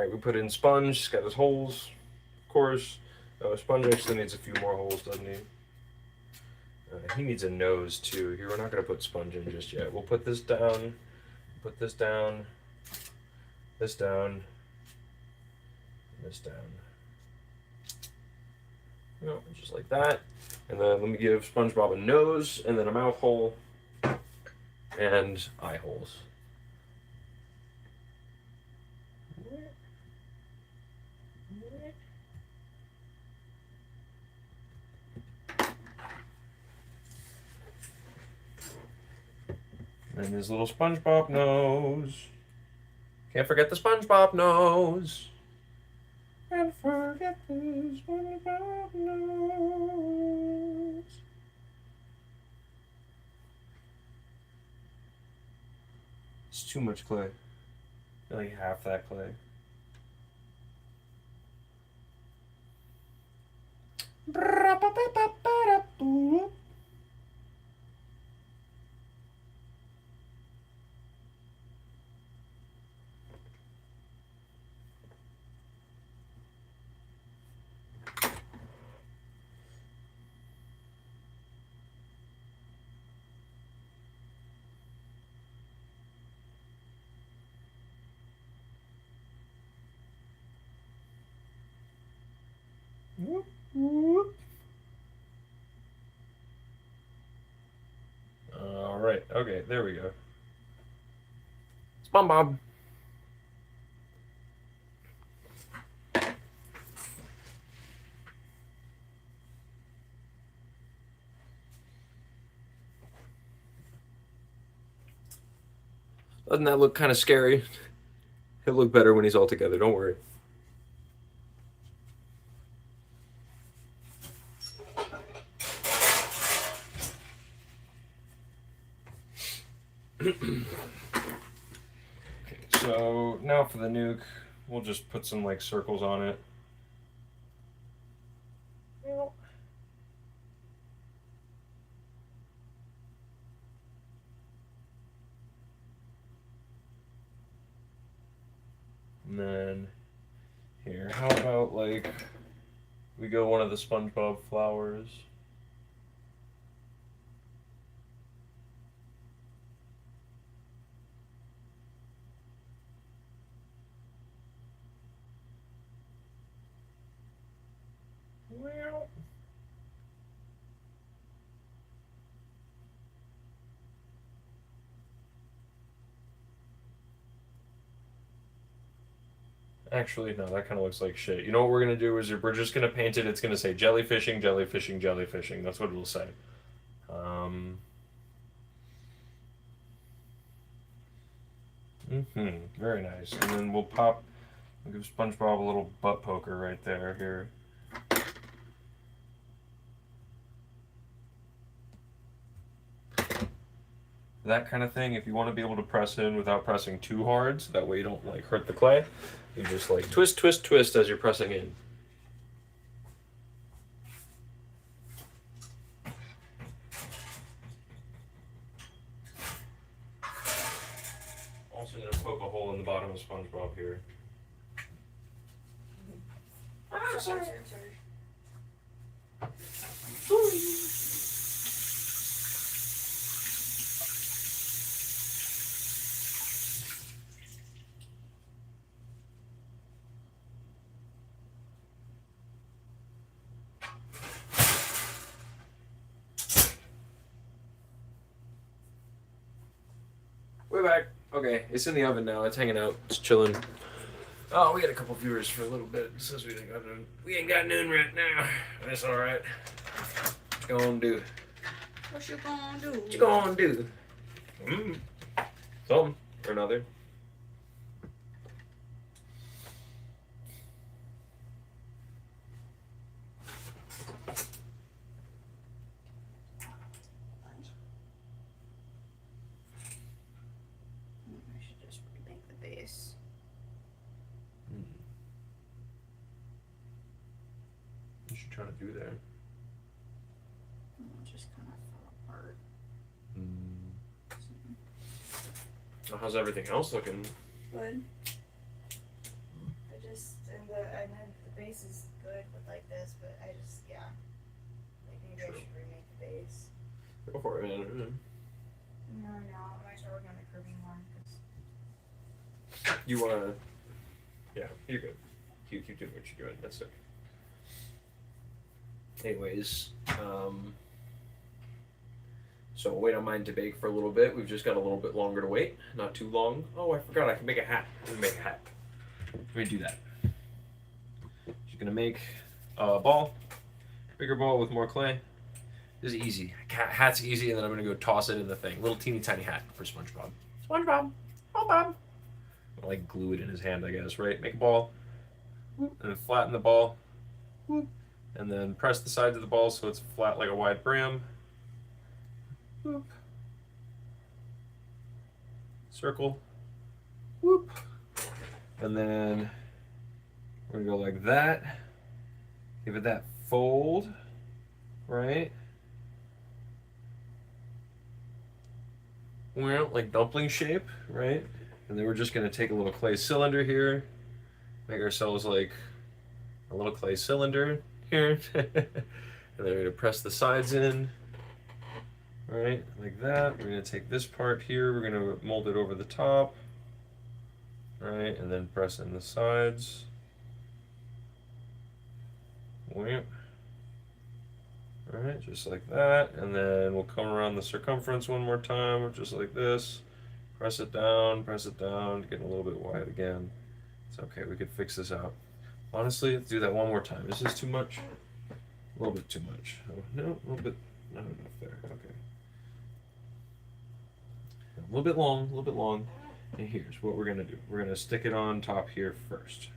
Alright, we put in Sponge. He's got his holes, of course. Sponge actually needs a few more holes, doesn't he? He needs a nose too. Here, we're not going to put Sponge in just yet. We'll put this down, put this down, this down, this down. Just like that. And then let me give SpongeBob a nose, and then a mouth hole, and eye holes. And his little SpongeBob nose. Can't forget the SpongeBob nose. Can't forget the SpongeBob nose. It's too much clay. Like half that clay. Whoop, whoop. All right. Okay, there we go. SpongeBob. Doesn't that look kind of scary? He'll look better when he's all together. Don't worry. Okay, so now for the nuke, we'll just put some like circles on it. And then here, how about like we go one of the SpongeBob flowers. Well, actually, no, that kind of looks like shit. You know what we're going to do is we're just going to paint it. It's going to say jellyfishing, jellyfishing, jellyfishing. That's what it'll say. Very nice. And then we'll give SpongeBob a little butt poker right there. Here. That kind of thing. If you want to be able to press in without pressing too hard, so that way you don't like hurt the clay, you just like twist, twist, twist as you're pressing in. Also gonna poke a hole in the bottom of SpongeBob here. Sorry. We're back. Okay, it's in the oven now. It's hanging out. It's chilling. Oh, we got a couple viewers for a little bit since we ain't got noon right now. That's all right. What you gonna do? What you gonna do? What you gonna do? Something or another. I should just remake the base. You should try to do that. It just kind of fell apart. So how's everything else looking? Good. I base is good with like this, but I just, yeah. Like maybe I True. should remake the base. Go for it. No, I might start working on the curving one. You wanna? Yeah, you're good. You keep doing what you're doing. That's it. Anyways, so wait on mine to bake for a little bit. We've just got a little bit longer to wait. Not too long. Oh, I forgot I can make a hat. Let me make a hat. Let me do that. Just gonna make a ball, bigger ball with more clay. This is easy. Hat's easy, and then I'm gonna go toss it in the thing. Little teeny tiny hat for SpongeBob. SpongeBob, SpongeBob. I'll like glue it in his hand, I guess. Right? Make a ball, and then flatten the ball, and then press the sides of the ball so it's flat like a wide brim. Whoop. Circle. Whoop. And then we're gonna go like that. Give it that fold, right? Well, like dumpling shape, right? And then we're just gonna take a little clay cylinder here, make ourselves like a little clay cylinder here, and then we're gonna press the sides in. Right, like that. We're going to take this part here, we're going to mold it over the top, right, and then press in the sides. Right, just like that, and then we'll come around the circumference one more time, just like this. Press it down, getting a little bit wide again. It's okay, we could fix this out. Honestly, let's do that one more time. Is this too much? A little bit too much. Oh, no, a little bit, not enough there, okay. A little bit long, and here's what we're gonna do. We're gonna stick it on top here first,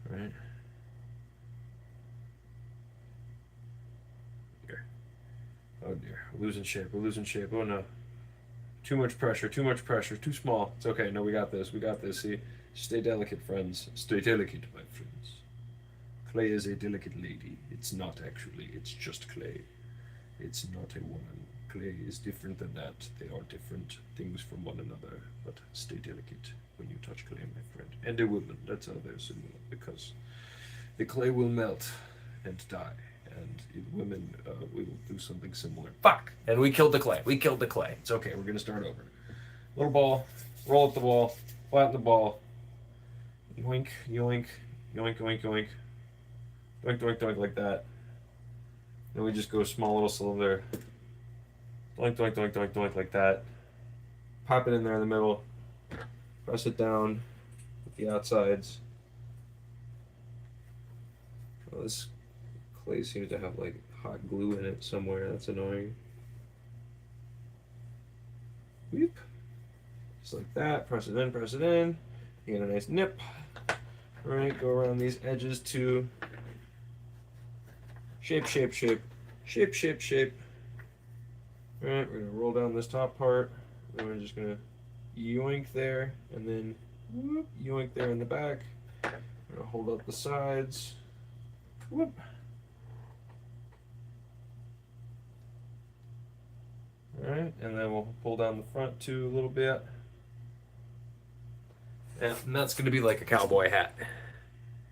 right? Here. Oh dear, we're losing shape, oh no. Too much pressure, too small. It's okay, no, we got this, see? Stay delicate, friends. Stay delicate, my friends. Clay is a delicate lady. It's not actually, it's just clay. It's not a woman. Clay is different than that. They are different things from one another. But stay delicate when you touch clay, my friend. And a woman, that's how they're similar. Because the clay will melt and die. And women will do something similar. Fuck! And we killed the clay. It's okay, we're gonna start over. Little ball, roll up the ball, flatten the ball. Yoink, yoink, yoink, yoink, yoink. Doink, doink, doink, like that. Then we just go small little cylinder. Doink, doink, doink, doink, doink, like that. Pop it in there in the middle. Press it down with the outsides. Oh, this clay seems to have like hot glue in it somewhere. That's annoying. Weep. Just like that. Press it in, press it in. You get a nice nip. Alright, go around these edges too. Shape, shape, shape. Shape, shape, shape. Alright, we're going to roll down this top part. Then we're just going to yoink there. And then whoop, yoink there in the back. We're going to hold up the sides. Whoop. Alright, and then we'll pull down the front too a little bit. And that's going to be like a cowboy hat.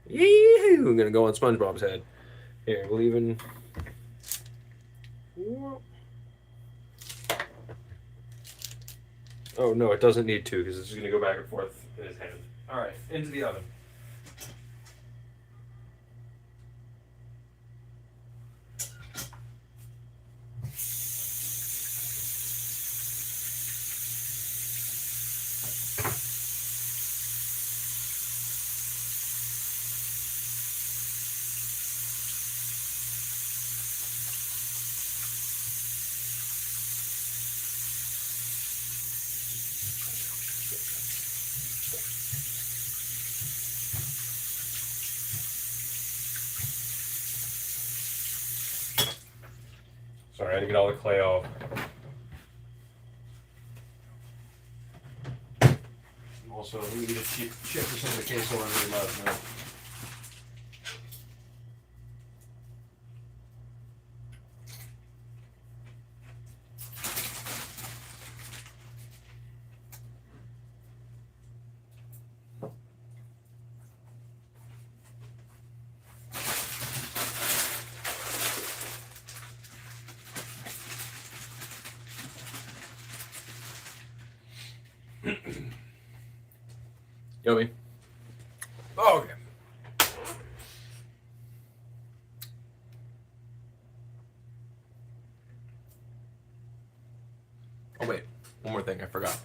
Yee-hoo! I'm going to go on SpongeBob's head. Here, we'll even... Oh, no, it doesn't need to, because it's just going to go back and forth in his hand. Alright, into the oven. Sorry, I had to get all the clay off. Also, we need to check for some of the queso I made last night. Yummy. Oh, okay. Oh wait, one more thing I forgot.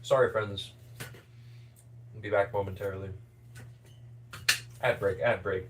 Sorry, friends. I'll be back momentarily. Ad break. Ad break.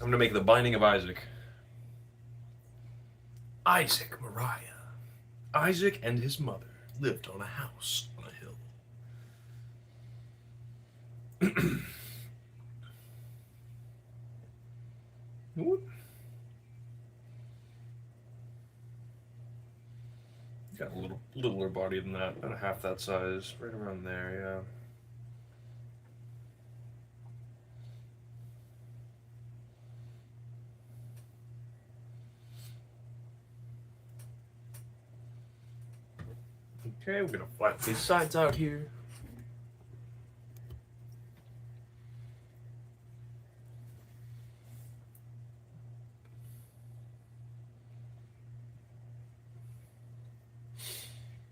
I'm gonna make the Binding of Isaac. Isaac Moriah. Isaac and his mother lived on a house on a hill. Whoop. Got a little littler body than that, about half that size, right around there, yeah. Okay, we're gonna flatten these sides out here.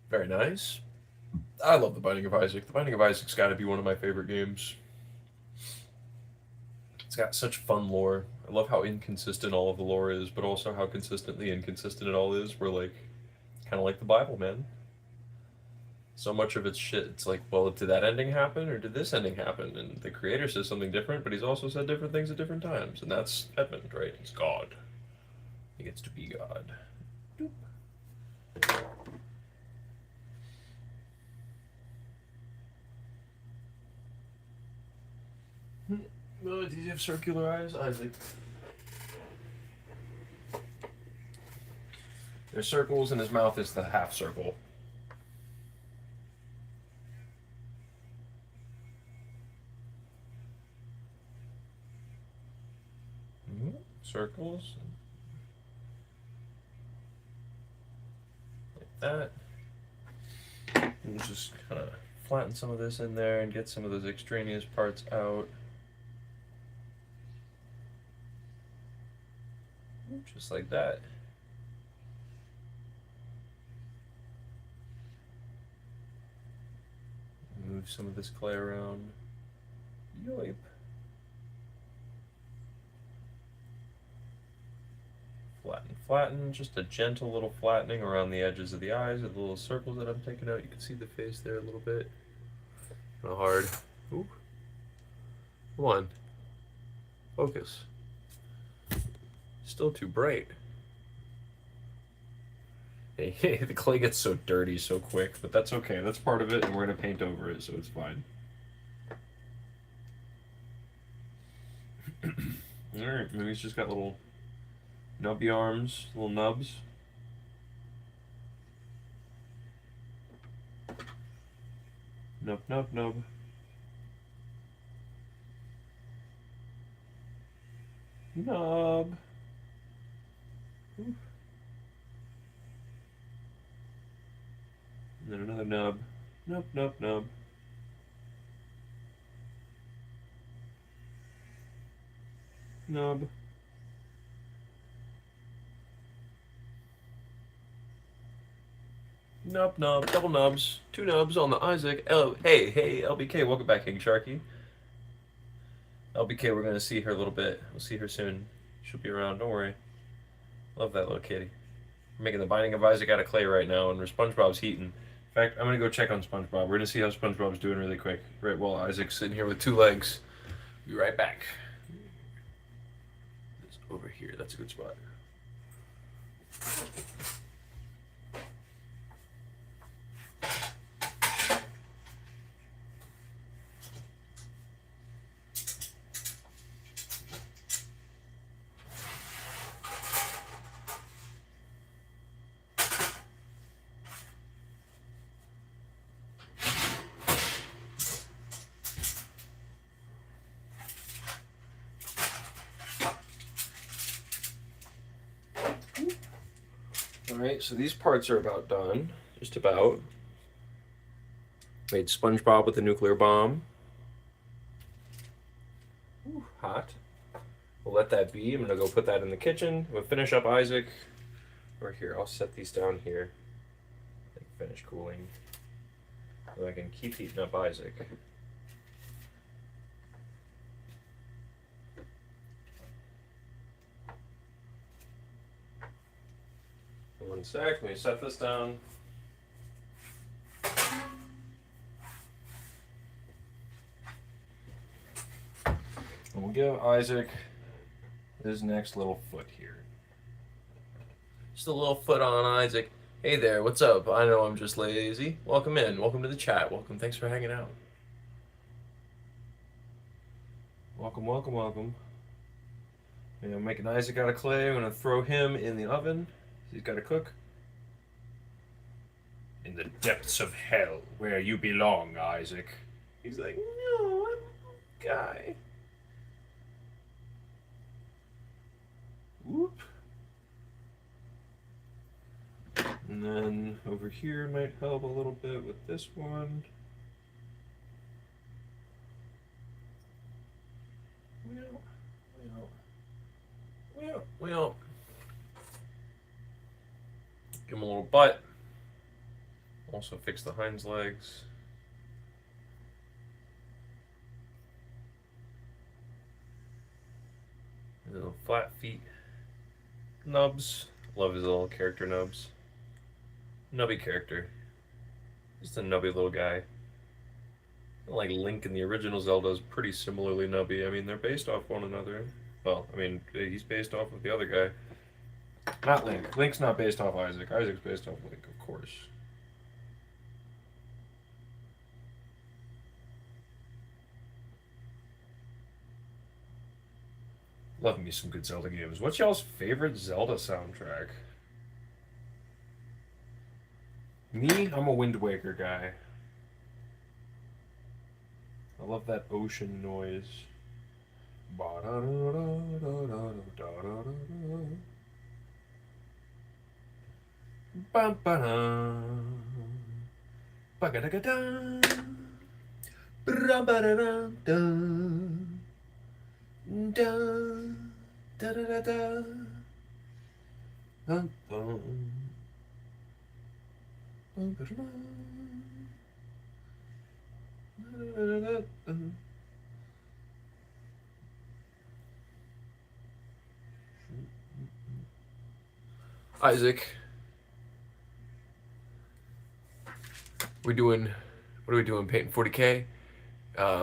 Very nice. I love The Binding of Isaac. The Binding of Isaac's got to be one of my favorite games. It's got such fun lore. I love how inconsistent all of the lore is, but also how consistently inconsistent it all is. We're like, kind of like the Bible, man. So much of it's shit. It's like, well, did that ending happen or did this ending happen? And the creator says something different, but he's also said different things at different times. And that's Edmund, right? He's God. He gets to be God. Doop. Oh, does he have circular eyes? Isaac. There's circles, and his mouth is the half circle. Circles. Like that. We'll just kind of flatten some of this in there and get some of those extraneous parts out. Just like that. Move some of this clay around. Yoip. Flatten, flatten. Just a gentle little flattening around the edges of the eyes, of the little circles that I'm taking out. You can see the face there a little bit. Not hard. Ooh. Come on. Focus. Still too bright. Hey, the clay gets so dirty so quick, but that's okay. That's part of it, and we're going to paint over it, so it's fine. Alright, maybe he's just got little nubby arms, little nubs. Nub, nub, nub. Nub. Oof. And then another nub. Nub, nub, nub. Nub. double nubs, 2 nubs on the Isaac. Hey, LBK, welcome back, King Sharky. LBK, we're gonna see her a little bit. We'll see her soon. She'll be around. Don't worry. Love that little kitty. We're making the Binding of Isaac out of clay right now, and SpongeBob's heating. In fact, I'm gonna go check on SpongeBob. We're gonna see how SpongeBob's doing really quick. Right while Isaac's sitting here with 2 legs. Be right back. It's over here. That's a good spot. Alright, so these parts are about done. Just about. Made SpongeBob with the nuclear bomb. Ooh, hot. We'll let that be. I'm gonna go put that in the kitchen. We'll finish up Isaac. Or here, I'll set these down here. Finish cooling. So I can keep heating up Isaac. One sec, let me set this down. And we'll give Isaac his next little foot here. Just a little foot on Isaac. Hey there, what's up? I know I'm just lazy. Welcome in. Welcome to the chat. Welcome. Thanks for hanging out. Welcome, welcome, welcome. And I'm making Isaac out of clay. I'm going to throw him in the oven. He's got to cook. In the depths of hell, where you belong, Isaac. He's like, no, I'm a guy. Whoop. And then over here might help a little bit with this one. Well. Give him a little butt. Also fix the hind legs. Little flat feet. Nubs. Love his little character nubs. Nubby character. Just a nubby little guy. Like Link in the original Zelda is pretty similarly nubby. I mean, they're based off one another. Well, I mean, he's based off of the other guy. Not Link. Link's not based off Isaac. Isaac's based off Link, of course. Love me some good Zelda games. What's y'all's favorite Zelda soundtrack? Me, I'm a Wind Waker guy. I love that ocean noise. Isaac, what are we doing? Painting 40K?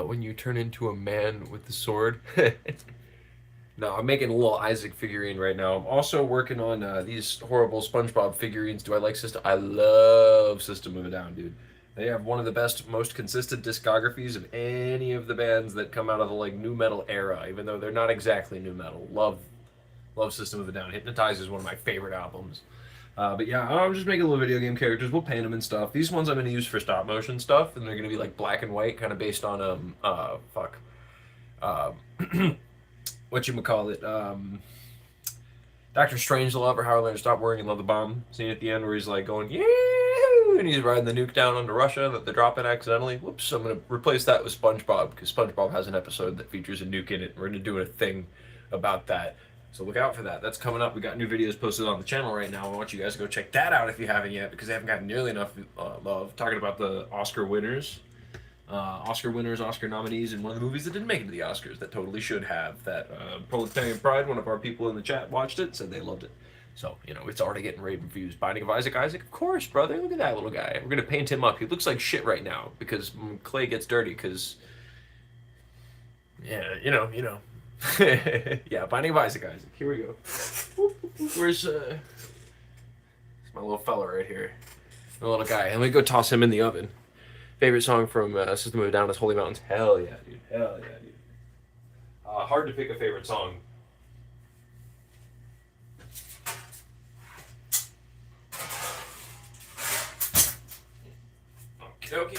When you turn into a man with the sword. No, I'm making a little Isaac figurine right now. I'm also working on these horrible SpongeBob figurines. Do I like System? I love System of a Down, dude. They have one of the best, most consistent discographies of any of the bands that come out of the like new metal era, even though they're not exactly new metal. Love System of a Down. Hypnotize is one of my favorite albums. But yeah, I'm just making little video game characters. We'll paint them and stuff. These ones I'm going to use for stop motion stuff, and they're going to be like black and white, kind of based on Doctor Strangelove, or How I Learned to Stop Worrying and Love the Bomb scene at the end where he's like going, yeah, and he's riding the nuke down onto Russia that they're dropping accidentally. Whoops, I'm going to replace that with SpongeBob, because SpongeBob has an episode that features a nuke in it. We're going to do a thing about that. So look out for that. That's coming up. We got new videos posted on the channel right now. I want you guys to go check that out if you haven't yet, because they haven't gotten nearly enough love. Talking about the Oscar winners, Oscar nominees, and one of the movies that didn't make it to the Oscars that totally should have. That Proletarian Pride, one of our people in the chat watched it, said they loved it. So, it's already getting rave reviews. Binding of Isaac. Isaac, of course, brother. Look at that little guy. We're going to paint him up. He looks like shit right now because clay gets dirty because, yeah, yeah, Binding of Isaac. Here we go. Where's my little fella right here? My little guy. And we go toss him in the oven. Favorite song from System of a Down is Holy Mountains. Hell yeah, dude. Hell yeah, dude. Hard to pick a favorite song. Okay.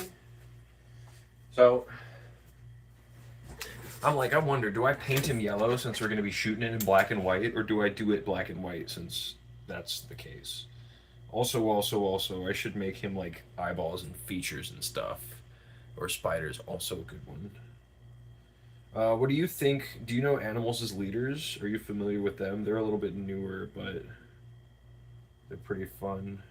So, I wonder, do I paint him yellow since we're going to be shooting it in black and white, or do I do it black and white since that's the case? Also, I should make him like eyeballs and features and stuff. Or spiders, also a good one. What do you think? Do you know animals as leaders? Are you familiar with them? They're a little bit newer, but they're pretty fun.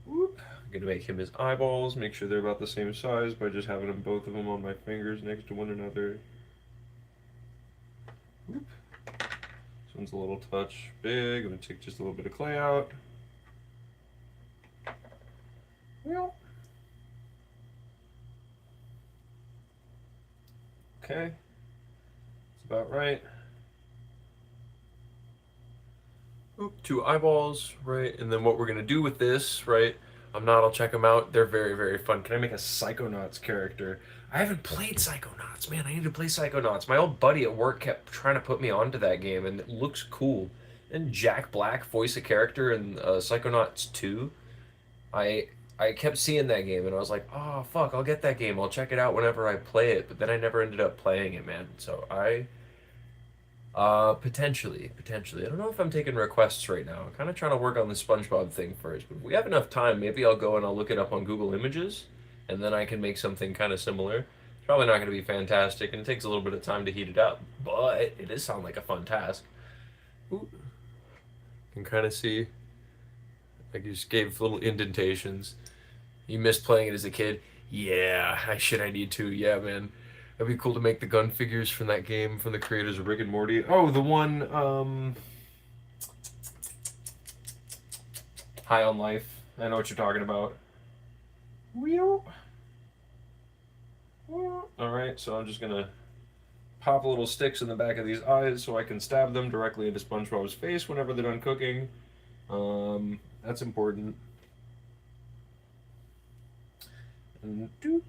Whoop. I'm gonna make him his eyeballs, make sure they're about the same size by just having both of them on my fingers next to one another. Whoop. This one's a little touch big. I'm gonna take just a little bit of clay out. Well. Okay. That's about right. Oop, 2 eyeballs, right? And then what we're gonna do with this, right? I'll check them out. They're very, very fun. Can I make a Psychonauts character? I haven't played Psychonauts, man. I need to play Psychonauts. My old buddy at work kept trying to put me onto that game, and it looks cool. And Jack Black voice a character in Psychonauts 2. I kept seeing that game, and I was like, oh, fuck, I'll get that game. I'll check it out whenever I play it. But then I never ended up playing it, man. So potentially. I don't know if I'm taking requests right now. I'm kind of trying to work on the SpongeBob thing first. But if we have enough time, maybe I'll go and I'll look it up on Google Images, and then I can make something kind of similar. It's probably not going to be fantastic, and it takes a little bit of time to heat it up. But it does sound like a fun task. Ooh. You can kind of see. I just gave little indentations. You missed playing it as a kid? Yeah, I need to. Yeah, man. That'd be cool to make the gun figures from that game from the creators of Rick and Morty. Oh, the one, High on Life. I know what you're talking about. Alright, so I'm just gonna pop little sticks in the back of these eyes so I can stab them directly into SpongeBob's face whenever they're done cooking. That's important. And doop.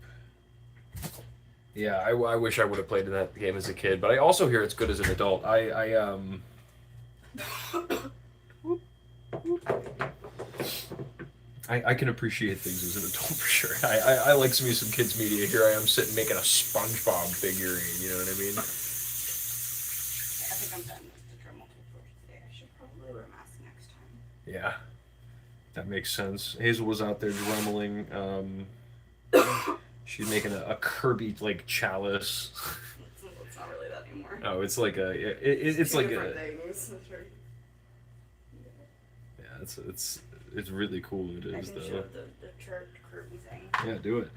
Yeah, I wish I would have played in that game as a kid, but I also hear it's good as an adult. I can appreciate things as an adult for sure. I like some kids media. Here I am sitting making a SpongeBob figurine. You know what I mean? I think I'm done with the drum for today. I should probably wear a mask next time. Yeah, that makes sense. Hazel was out there drummeling. She's making a Kirby like chalice. It's not really that anymore. Oh, it's like it's like a things. yeah. It's really cool. It is I can though. show the church Kirby thing. Yeah, do it.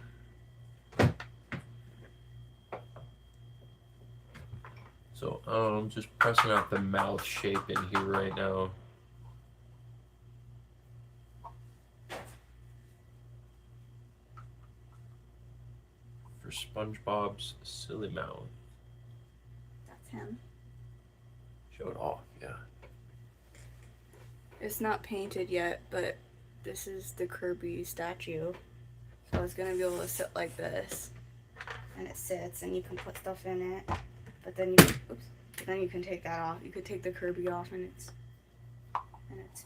So just pressing out the mouth shape in here right now. For SpongeBob's silly mouth. That's him. Show it off, yeah. It's not painted yet, but this is the Kirby statue. So it's gonna be able to sit like this. And it sits and you can put stuff in it. But then you can take that off. You could take the Kirby off and it's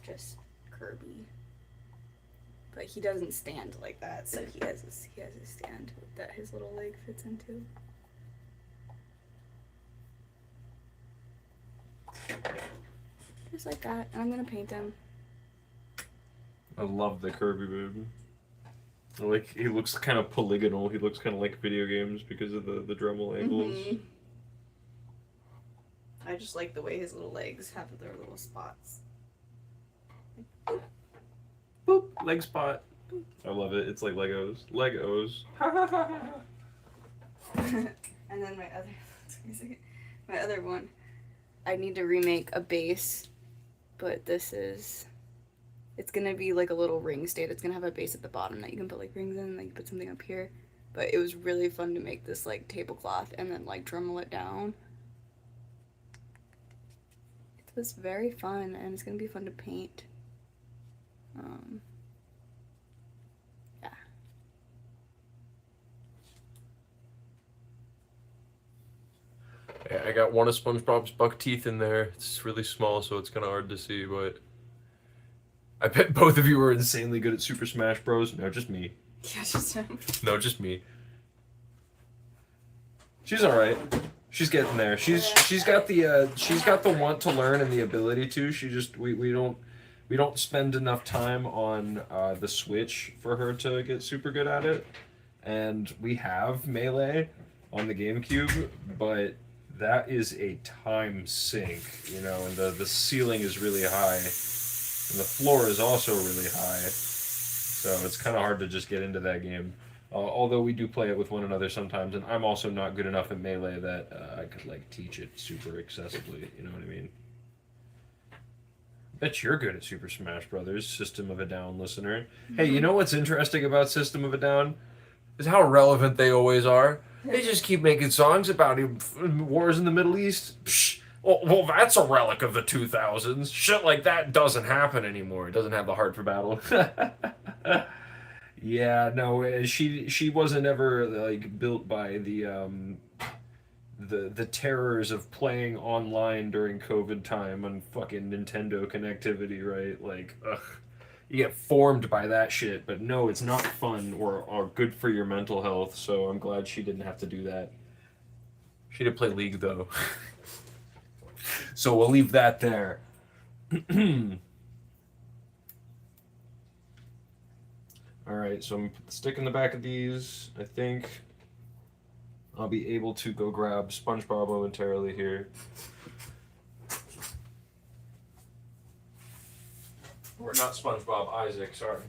just Kirby. But he doesn't stand like that, so he has a stand that his little leg fits into. Just like that. And I'm gonna paint him. I love the Kirby baby. Like he looks kind of polygonal. He looks kind of like video games because of the Dremel angles. Mm-hmm. I just like the way his little legs have their little spots. Boop, leg spot. I love it. It's like Legos. Legos. And then my other one, I need to remake a base, but it's gonna be like a little ring state. It's gonna have a base at the bottom that you can put like rings in, like put something up here. But it was really fun to make this like tablecloth and then like Dremel it down. It was very fun, and it's gonna be fun to paint. Yeah. Yeah, I got one of SpongeBob's buck teeth in there. It's really small, so it's kind of hard to see, but I bet both of you are insanely good at Super Smash Bros. No, just me. Yeah, just him. No, just me. She's all right. She's getting there. She's got the want to learn and the ability to. She just we don't spend enough time on the Switch for her to get super good at it. And we have Melee on the GameCube, but that is a time sink, you know, and the ceiling is really high, and the floor is also really high. So it's kind of hard to just get into that game. Although we do play it with one another sometimes, and I'm also not good enough at Melee that I could like teach it super accessibly. You know what I mean? Bet you're good at Super Smash Brothers, System of a Down listener. Hey, you know what's interesting about System of a Down? Is how relevant they always are. They just keep making songs about wars in the Middle East. Psh, well, that's a relic of the 2000s. Shit like that doesn't happen anymore. It doesn't have the heart for battle. Yeah, no, she wasn't ever like built by the terrors of playing online during COVID time on fucking Nintendo connectivity, right? Like, ugh, you get formed by that shit. But no, it's not fun or good for your mental health. So I'm glad she didn't have to do that. She did play League though, so we'll leave that there. All right, so I'm gonna put the stick in the back of these. I think I'll be able to go grab SpongeBob momentarily here. Or not SpongeBob, Isaac, sorry.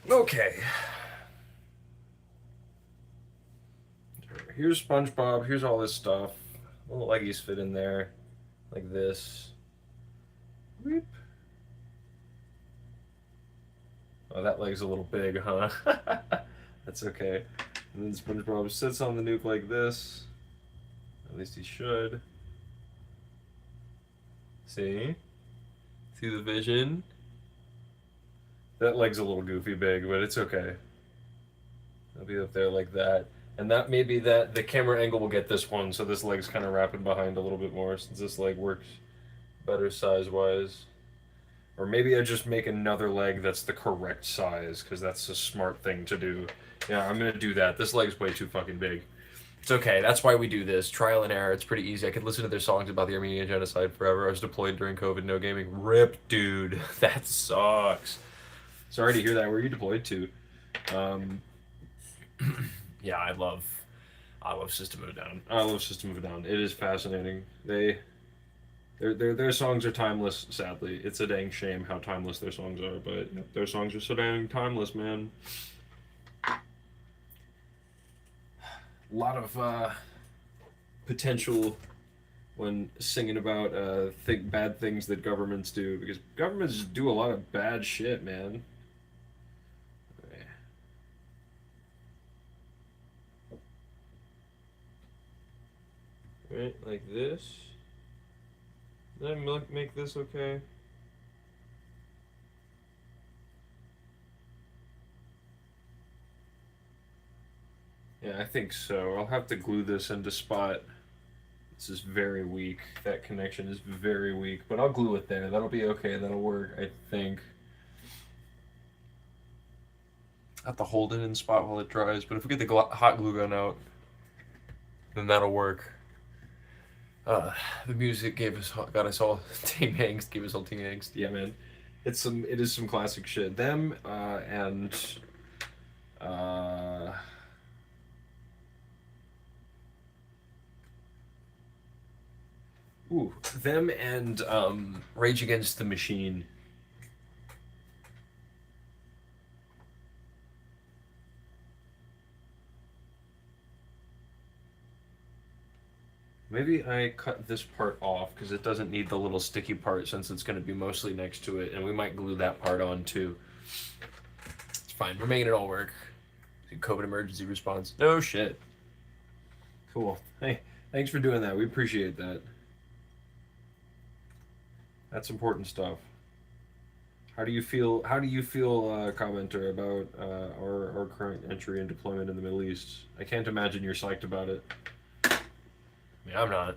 Okay. Here's SpongeBob. Here's all this stuff. Little leggies fit in there, like this. Weep. Oh, that leg's a little big, huh? That's okay. And then SpongeBob sits on the nuke like this. At least he should. See? See the vision? That leg's a little goofy big, but it's okay. I'll be up there like that. And that maybe that the camera angle will get this one, so this leg's kind of wrapping behind a little bit more since this leg works better size-wise. Or maybe I just make another leg that's the correct size, because that's a smart thing to do. Yeah, I'm going to do that. This leg's way too fucking big. It's okay. That's why we do this. Trial and error. It's pretty easy. I could listen to their songs about the Armenian genocide forever. I was deployed during COVID, no gaming. RIP, dude. That sucks. Sorry to hear that. Where are you deployed to? Yeah, I love System of a Down. I love System of a Down. It is fascinating. Their songs are timeless, sadly. It's a dang shame how timeless their songs are, but their songs are so dang timeless, man. A lot of potential when singing about bad things that governments do, because governments do a lot of bad shit, man. Right, like this. Did I make this okay? Yeah, I think so. I'll have to glue this into spot. This is very weak. That connection is very weak, but I'll glue it there. That'll be okay. That'll work, I think. I have to hold it in spot while it dries, but if we get the hot glue gun out, then that'll work. The music got us all team angst, gave us all team angst. Yeah, man, it is some classic shit. Them and them and Rage Against the Machine. Maybe I cut this part off because it doesn't need the little sticky part since it's going to be mostly next to it, and we might glue that part on too. It's fine. We're making it all work. COVID emergency response. No shit. Cool. Hey, thanks for doing that. We appreciate that. That's important stuff. How do you feel, commenter, about our current entry and deployment in the Middle East? I can't imagine you're psyched about it. I mean, I'm not.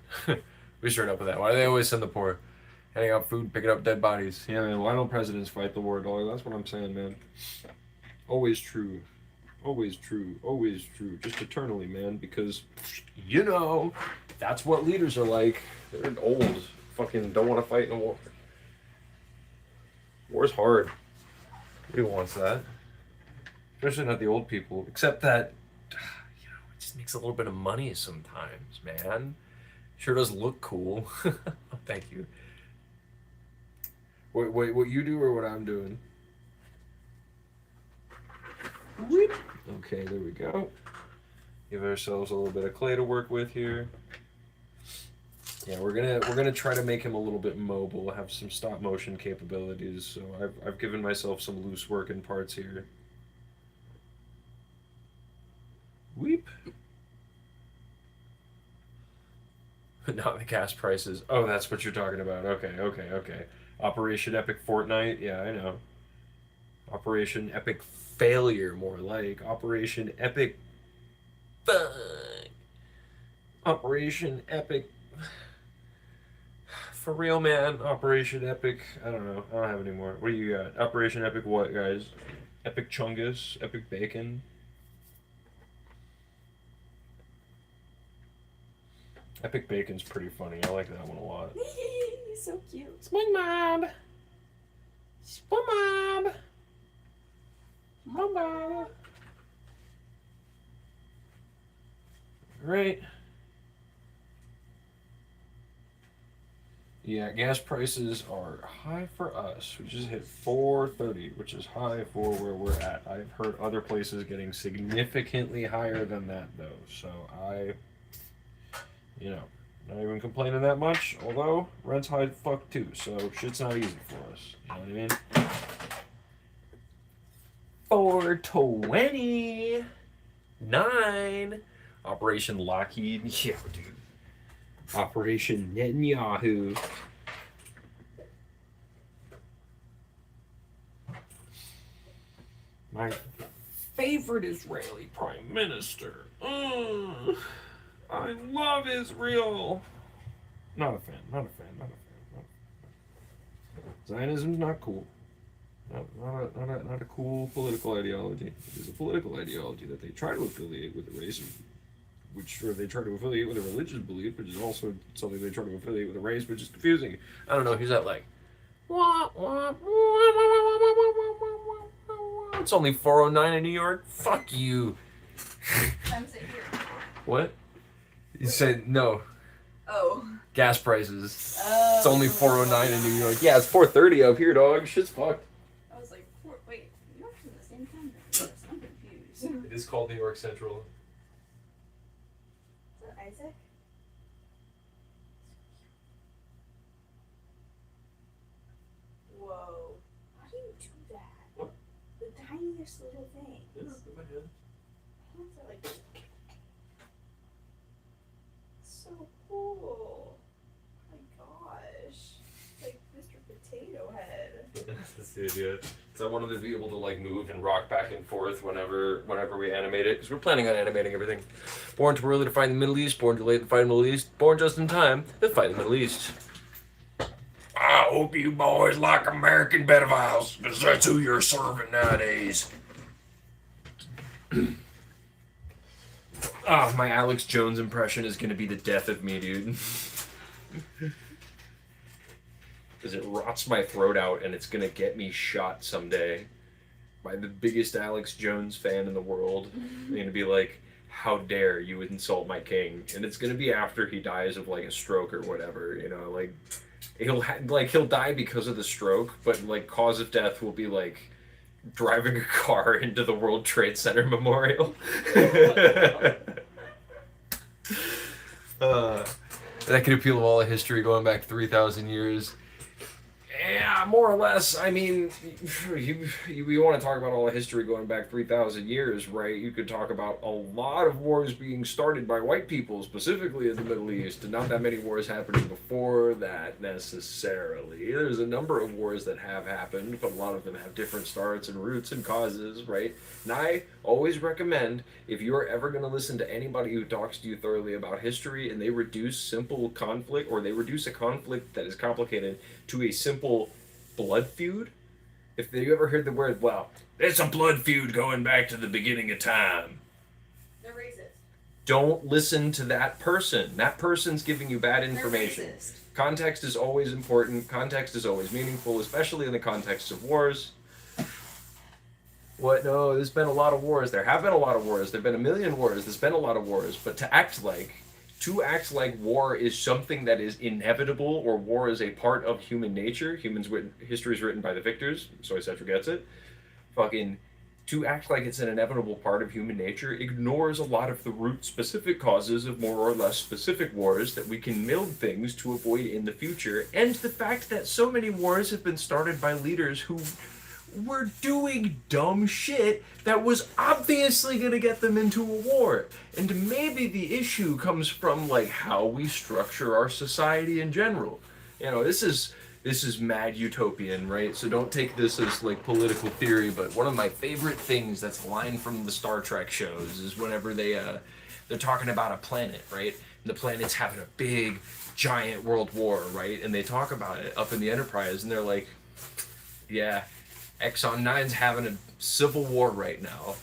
We straight up with that. Why do they always send the poor? Handing out food, picking up dead bodies. Yeah, man, why don't presidents fight the war, dog? That's what I'm saying, man. Always true. Always true. Always true. Just eternally, man, because, you know, that's what leaders are like. They're old. Fucking don't want to fight in a war. War's hard. Nobody wants that. Especially not the old people. Except that, you know, it just makes a little bit of money sometimes, man. Sure does look cool. Thank you. Wait, what you do or what I'm doing? Whoop. Okay, there we go. Give ourselves a little bit of clay to work with here. Yeah, we're gonna try to make him a little bit mobile, have some stop motion capabilities. So I've given myself some loose working parts here. Weep. Not the gas prices. Oh, that's what you're talking about. Okay. Operation Epic Fortnite. Yeah, I know. Operation Epic Failure, more like. Operation Epic. Operation Epic. For real, man. Operation Epic. I don't know. I don't have any more. What do you got? Operation Epic what, guys? Epic Chungus? Epic Bacon? Epic Bacon's pretty funny. I like that one a lot. He's so cute. SpongeBob! SpongeBob! SpongeBob! Right. Yeah, gas prices are high for us. We just hit $4.30, which is high for where we're at. I've heard other places getting significantly higher than that, though. So you know, not even complaining that much. Although rent's high as fuck too, so shit's not easy for us. You know what I mean? 429 Operation Lockheed. Yeah, dude. Operation Netanyahu. My favorite Israeli prime minister. I love Israel. Not a fan. Zionism's not cool. Not a cool political ideology. It is a political ideology that they try to affiliate with a race, or they try to affiliate with a religious belief, which is also something they try to affiliate with a race, which is confusing. I don't know. Who's that like? It's only 4:09 in New York. Fuck you. Time's it here. What? You said no. Oh. Gas prices. Oh. It's only 4:09 in New York. Yeah, it's 4:30 up here, dog. Shit's fucked. I was like, wait, New York's at the same time? I'm confused. It is called New York Central. Is that Isaac? Whoa. How do you do that? What? The tiniest little things. Yeah, look at my hand. Hands are like so cool. Oh my gosh. Like Mr. Potato Head. That's the idea. So I wanted to be able to like move and rock back and forth whenever we animate it, because we're planning on animating everything. Born too early to fight in the Middle East, born too late to fight in the Middle East, born just in time to fight in the Middle East. I hope you boys like American pedophiles, because that's who you're serving nowadays. Oh, my Alex Jones impression is gonna be the death of me, dude. Because it rots my throat out and it's gonna get me shot someday by the biggest Alex Jones fan in the world. I'm gonna be like, how dare you insult my king? And it's gonna be after he dies of like a stroke or whatever, you know, like he'll die because of the stroke, but like cause of death will be like driving a car into the World Trade Center Memorial. That could appeal to all of history going back 3,000 years. Yeah, more or less. I mean, you want to talk about all the history going back 3,000 years, right? You could talk about a lot of wars being started by white people, specifically in the Middle East, and not that many wars happening before that necessarily. There's a number of wars that have happened, but a lot of them have different starts and roots and causes, right? And I always recommend, if you're ever going to listen to anybody who talks to you thoroughly about history and they reduce simple conflict, or they reduce a conflict that is complicated to a simple blood feud. If you ever heard the word, well, there's a blood feud going back to the beginning of time. They're racist. Don't listen to that person. That person's giving you bad information. They're racist. Context is always important. Context is always meaningful, especially in the context of wars. What? No, there's been a lot of wars. There have been a lot of wars. There have been a million wars. There's been a lot of wars. But to act like war is something that is inevitable, or war is a part of human nature. History is written by the victors. Soy Set forgets it. Fucking, to act like it's an inevitable part of human nature ignores a lot of the root specific causes of more or less specific wars that we can build things to avoid in the future, and the fact that so many wars have been started by leaders who were doing dumb shit that was obviously going to get them into a war. And maybe the issue comes from like how we structure our society in general. You know, this is mad utopian, right? So don't take this as like political theory, but one of my favorite things that's a line from the Star Trek shows is whenever they're talking about a planet, right? And the planet's having a big giant world war, right? And they talk about it up in the Enterprise and they're like, yeah, Exxon 9's having a civil war right now.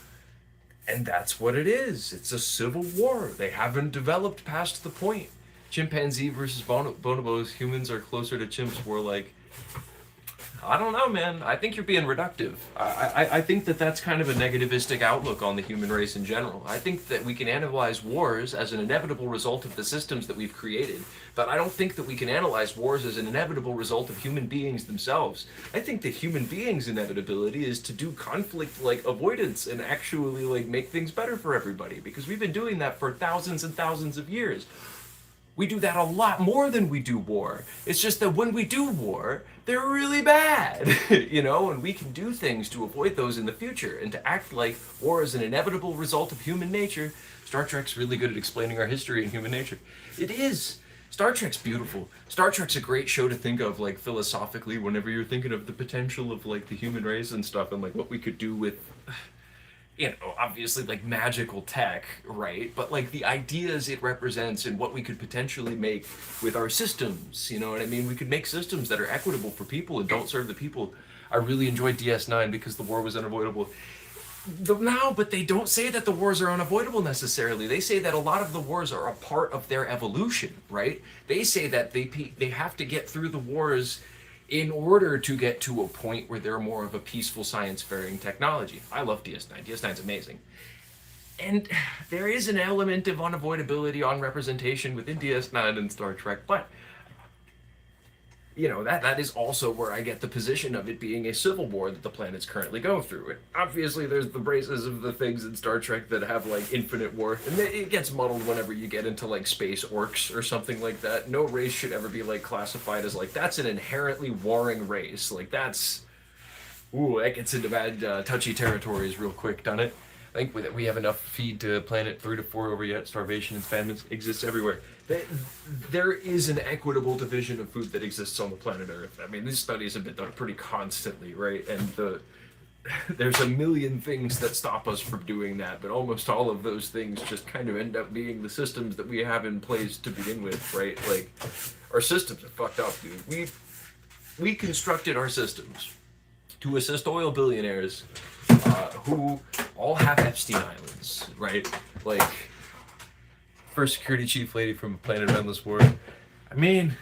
And that's what it is. It's a civil war. They haven't developed past the point. Chimpanzee versus bonobos. Humans are closer to chimps. We're like, I don't know, man. I think you're being reductive. I think that that's kind of a negativistic outlook on the human race in general. I think that we can analyze wars as an inevitable result of the systems that we've created, but I don't think that we can analyze wars as an inevitable result of human beings themselves. I think that human beings' inevitability is to do conflict like avoidance and actually like make things better for everybody, because we've been doing that for thousands and thousands of years. We do that a lot more than we do war. It's just that when we do war, they're really bad, you know, and we can do things to avoid those in the future. And to act like war is an inevitable result of human nature, Star Trek's really good at explaining our history and human nature. It is. Star Trek's beautiful. Star Trek's a great show to think of, like, philosophically, whenever you're thinking of the potential of, like, the human race and stuff, and, like, what we could do with, you know, obviously, like, magical tech, right? But, like, the ideas it represents and what we could potentially make with our systems, you know what I mean? We could make systems that are equitable for people and don't serve the people. I really enjoyed DS9 because the war was unavoidable. But they don't say that the wars are unavoidable necessarily. They say that a lot of the wars are a part of their evolution, right? They say that they have to get through the wars in order to get to a point where they're more of a peaceful science-faring technology. I love DS9. DS9's amazing. And there is an element of unavoidability on representation within DS9 and Star Trek, but, you know, that is also where I get the position of it being a civil war that the planets currently go through. And obviously, there's the races of the things in Star Trek that have, like, infinite war, and it gets muddled whenever you get into, like, space orcs or something like that. No race should ever be, like, classified as, like, that's an inherently warring race. Like, that's... Ooh, that gets into bad, touchy territories real quick, doesn't it? I think that we have enough feed to planet 3 to 4 over yet. Starvation and famine exists everywhere. There is an equitable division of food that exists on the planet Earth. I mean, these studies have been done pretty constantly, right? And there's a million things that stop us from doing that, but almost all of those things just kind of end up being the systems that we have in place to begin with, right? Like, our systems are fucked up, dude. We constructed our systems to assist oil billionaires who all have Epstein Islands, right? Like, First security chief lady from Planet of Endless War. I mean,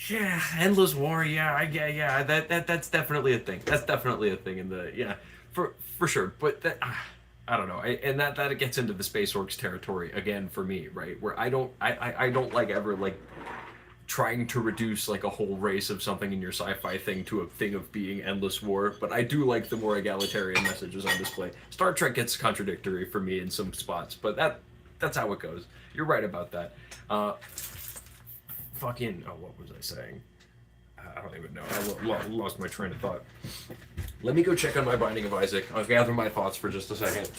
yeah, Endless War. Yeah. That's definitely a thing. That's definitely a thing in the for sure. But that I don't know. And that gets into the space orcs territory again for me, right? Where I don't like ever like trying to reduce like a whole race of something in your sci-fi thing to a thing of being endless war, but I do like the more egalitarian messages on display. Star Trek gets contradictory for me in some spots, but that's how it goes. You're right about that. Fucking what was I saying? I don't even know. I lost my train of thought. Let me go check on my Binding of Isaac. I'll gather my thoughts for just a second.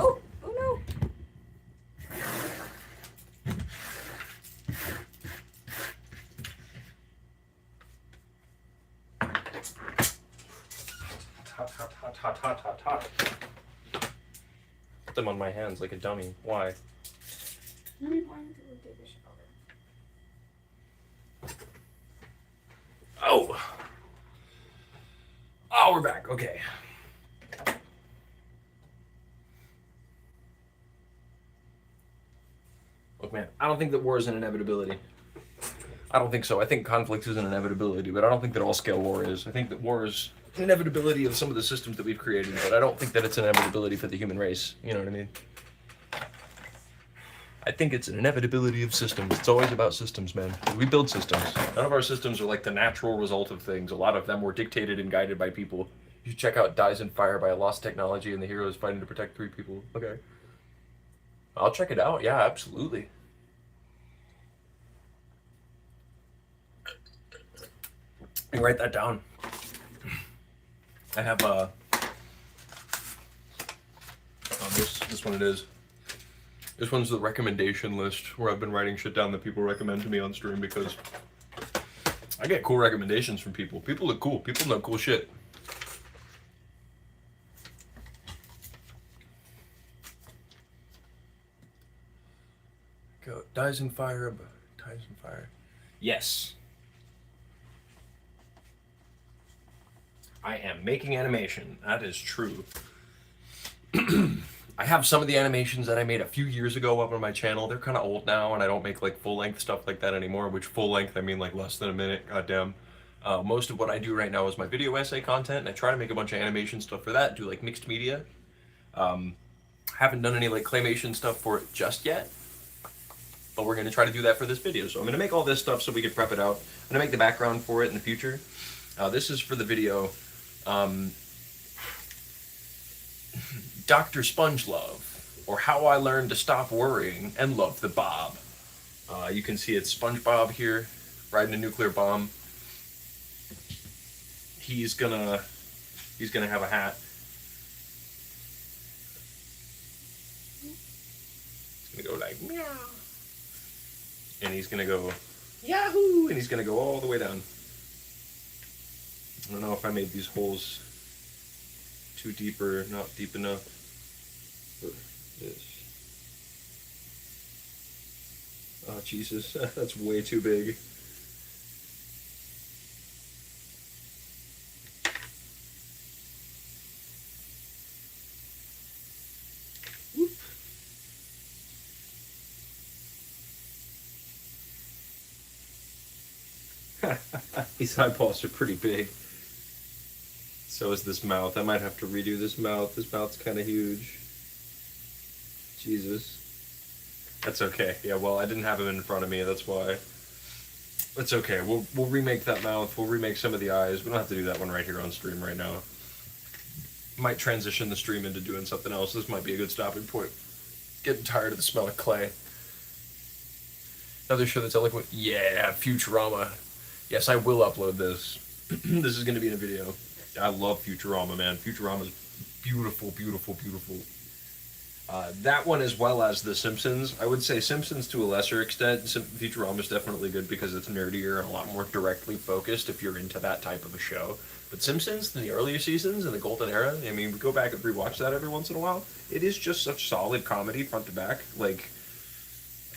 Oh no. Hot. Put them on my hands like a dummy. Why? Why did we take a shower? Oh, we're back. Okay. Look, man, I don't think that war is an inevitability. I don't think so. I think conflict is an inevitability, but I don't think that all-scale war is. I think that war is an inevitability of some of the systems that we've created, but I don't think that it's an inevitability for the human race. You know what I mean? I think it's an inevitability of systems. It's always about systems, man. We build systems. None of our systems are like the natural result of things. A lot of them were dictated and guided by people. You should check out Dies in Fire by a Lost Technology and the heroes fighting to protect 3 people. Okay. I'll check it out. Yeah, absolutely. You write that down. I have this one it is. This one's the recommendation list where I've been writing shit down that people recommend to me on stream because I get cool recommendations from people. People look cool. People know cool shit. Go. Dies in Fire. Dies in Fire. Yes. I am making animation. That is true. I have some of the animations that I made a few years ago up on my channel. They're kind of old now, and I don't make like full-length stuff like that anymore, which full-length, I mean like less than a minute, goddamn. Most of what I do right now is my video essay content, and I try to make a bunch of animation stuff for that, do like mixed media. Haven't done any like claymation stuff for it just yet, but we're going to try to do that for this video. So I'm going to make all this stuff so we can prep it out. I'm going to make the background for it in the future. This is for the video. Dr. Spongelove, or How I Learned to Stop Worrying and Love the Bob. You can see it's SpongeBob here, riding a nuclear bomb. He's gonna have a hat. He's gonna go like meow, and he's gonna go Yahoo, and he's gonna go all the way down. I don't know if I made these holes too deep or not deep enough for this. Oh, Jesus, that's way too big. Whoop. These eyeballs are pretty big. So is this mouth. I might have to redo this mouth. This mouth's kind of huge. Jesus. That's okay. Yeah, well, I didn't have him in front of me. That's why. It's okay. We'll remake that mouth. We'll remake some of the eyes. We don't have to do that one right here on stream right now. Might transition the stream into doing something else. This might be a good stopping point. Getting tired of the smell of clay. Another show that's eloquent. Yeah, Futurama. Yes, I will upload this. This is going to be in a video. I love Futurama, man. Futurama's beautiful, beautiful, beautiful. That one as well as The Simpsons. I would say Simpsons to a lesser extent. Futurama is definitely good because it's nerdier and a lot more directly focused if you're into that type of a show. But Simpsons in the earlier seasons in the golden era, I mean, we go back and rewatch that every once in a while. It is just such solid comedy front to back. Like,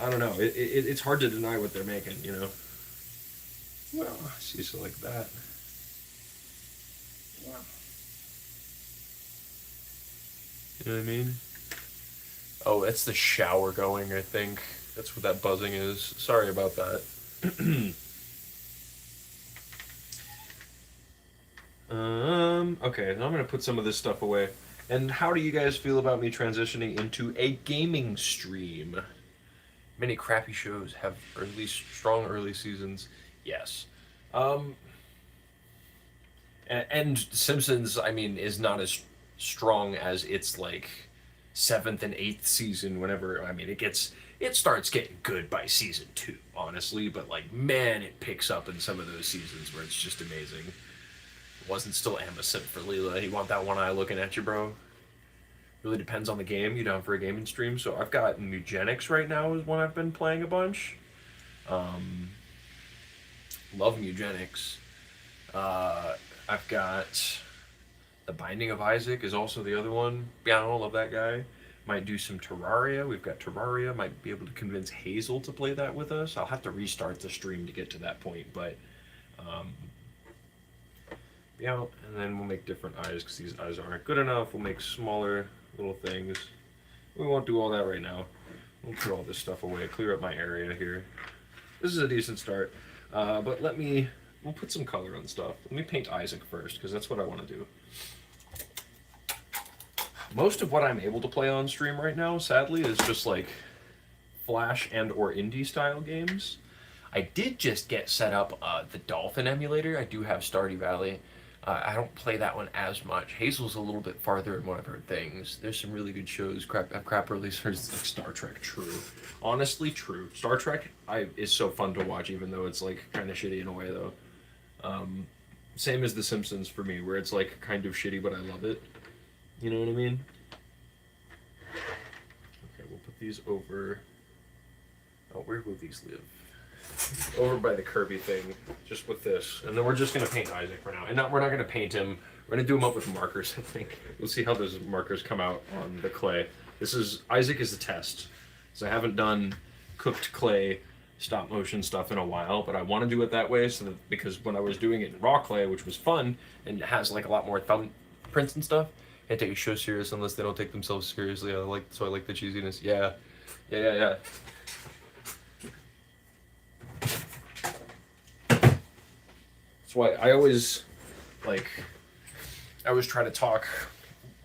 I don't know. It's hard to deny what they're making, you know? Well, see, so like that. Wow. You know what I mean? Oh, it's the shower going, I think. That's what that buzzing is. Sorry about that. Okay, now I'm going to put some of this stuff away. And how do you guys feel about me transitioning into a gaming stream? Many crappy shows have strong early seasons. Yes. And Simpsons, I mean, is not as strong as its like 7th and 8th season. Whenever I mean, it starts getting good by season 2, honestly. But like, man, it picks up in some of those seasons where it's just amazing. Wasn't still Emma sent for Leela. You want that one eye looking at you, bro? Really depends on the game. You down for a gaming stream? So I've got Mugenics right now is one I've been playing a bunch. Love Mugenics. I've got The Binding of Isaac is also the other one. Yeah, I don't love that guy. Might do some Terraria. We've got Terraria. Might be able to convince Hazel to play that with us. I'll have to restart the stream to get to that point, but yeah, and then we'll make different eyes because these eyes aren't good enough. We'll make smaller little things. We won't do all that right now. We'll put all this stuff away, clear up my area here. This is a decent start, but we'll put some color on stuff. Let me paint Isaac first because that's what I want to do. Most of what I'm able to play on stream right now, sadly, is just like Flash and or indie style games. I did just get set up the Dolphin emulator. I do have Stardew Valley. I don't play that one as much. Hazel's a little bit farther in one of her things. There's some really good shows. Crap releases like Star Trek. True, honestly, true. Star Trek is so fun to watch, even though it's like kind of shitty in a way though. Same as The Simpsons for me, where it's like kind of shitty, but I love it. You know what I mean? Okay, we'll put these over. Oh, where will these live? Over by the Kirby thing, just with this. And then we're just going to paint Isaac for now. And we're not going to paint him. We're going to do him up with markers, I think. We'll see how those markers come out on the clay. Isaac is the test. So I haven't done cooked clay stop motion stuff in a while, but I want to do it that way because when I was doing it in raw clay, which was fun, and it has like a lot more thumbprints and stuff, can't take a show serious unless they don't take themselves seriously. I like the cheesiness. Yeah. That's why I always try to talk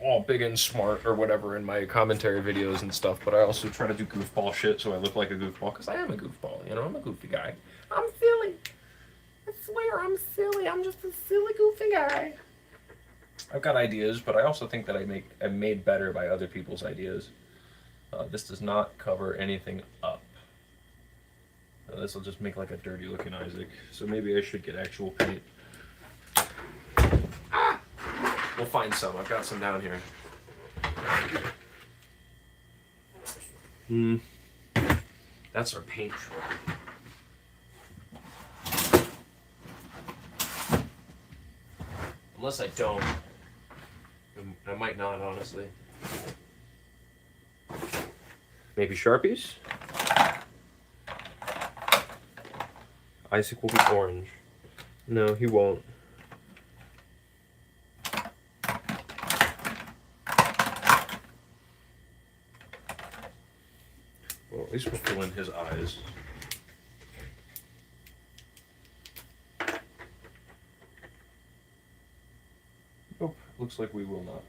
all big and smart or whatever in my commentary videos and stuff, but I also try to do goofball shit so I look like a goofball because I am a goofball, you know, I'm a goofy guy. I'm silly. I swear I'm silly. I'm just a silly, goofy guy. I've got ideas, but I also think that I'm made better by other people's ideas. This does not cover anything up. This will just make like a dirty looking Isaac. So maybe I should get actual paint. Ah! We'll find some. I've got some down here. That's our paint truck. Unless I don't. I might not, honestly. Maybe Sharpies? Isaac will be orange. No, he won't. Well, at least we'll fill in his eyes. Nope, looks like we will not.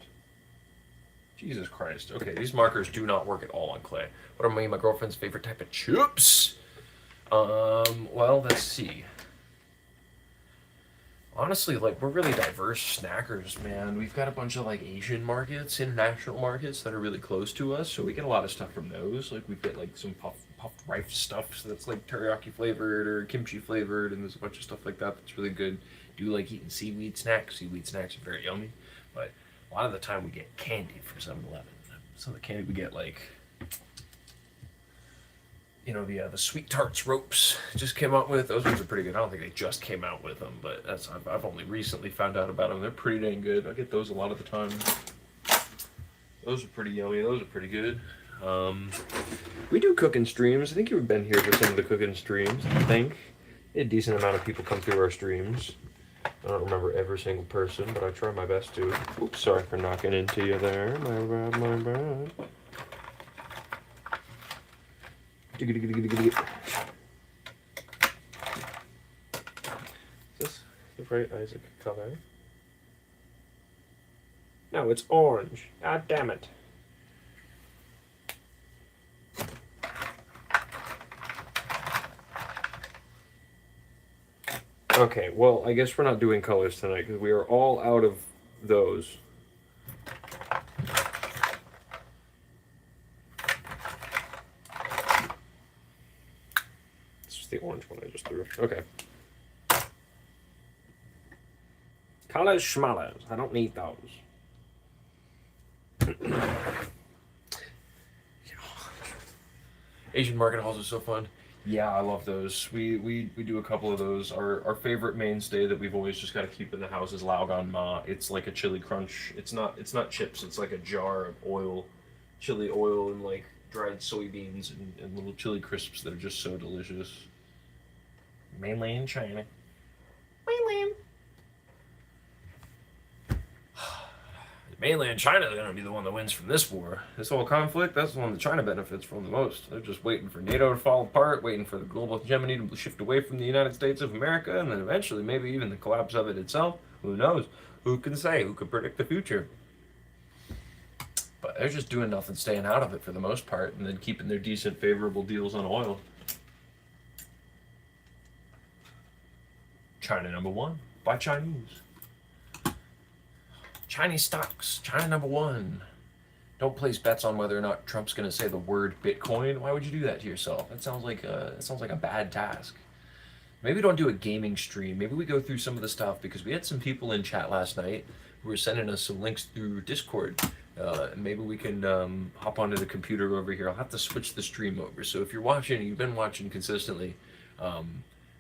Jesus Christ. Okay, these markers do not work at all on clay. What are my girlfriend's favorite type of chips? Well, let's see. Honestly, like, we're really diverse snackers, man. We've got a bunch of, like, Asian markets, international markets that are really close to us, so we get a lot of stuff from those. Like, we get, like, some puffed rice stuff that's, like, teriyaki flavored or kimchi flavored, and there's a bunch of stuff like that that's really good. Do like eating seaweed snacks. Seaweed snacks are very yummy, but a lot of the time we get candy from 7-Eleven. some of the candy we get, like, you know, the Sweet Tarts ropes just came out with. Those ones are pretty good. I don't think they just came out with them, but I've only recently found out about them. They're pretty dang good. I get those a lot of the time. Those are pretty yummy. Those are pretty good. We do cooking streams. I think you've been here for some of the cooking streams. I think a decent amount of people come through our streams. I don't remember every single person, but I try my best to. Oops, sorry for knocking into you there. My bad, my bad. Is this the right Isaac color? No, it's orange. God damn it. Okay, well, I guess we're not doing colors tonight because we are all out of those. It's just the orange one I just threw. Okay. Colors schmallers. I don't need those. Asian market halls are so fun. Yeah, I love those. We do a couple of those. Our favorite mainstay that we've always just got to keep in the house is Laogan Ma. It's like a chili crunch. It's not chips. It's like a jar of oil, chili oil, and like dried soybeans and little chili crisps that are just so delicious. Mainland China. Mainland. Mainland China is going to be the one that wins from this war. This whole conflict, that's the one that China benefits from the most. They're just waiting for NATO to fall apart, waiting for the global hegemony to shift away from the United States of America, and then eventually maybe even the collapse of it itself. Who knows? Who can say? Who could predict the future? But they're just doing nothing, staying out of it for the most part, and then keeping their decent, favorable deals on oil. China #1. Buy Chinese. Chinese stocks, China #1. Don't place bets on whether or not Trump's going to say the word Bitcoin. Why would you do that to yourself? That sounds like a bad task. Maybe don't do a gaming stream. Maybe we go through some of the stuff because we had some people in chat last night who were sending us some links through Discord. Maybe we can hop onto the computer over here. I'll have to switch the stream over. So if you're watching, you've been watching consistently.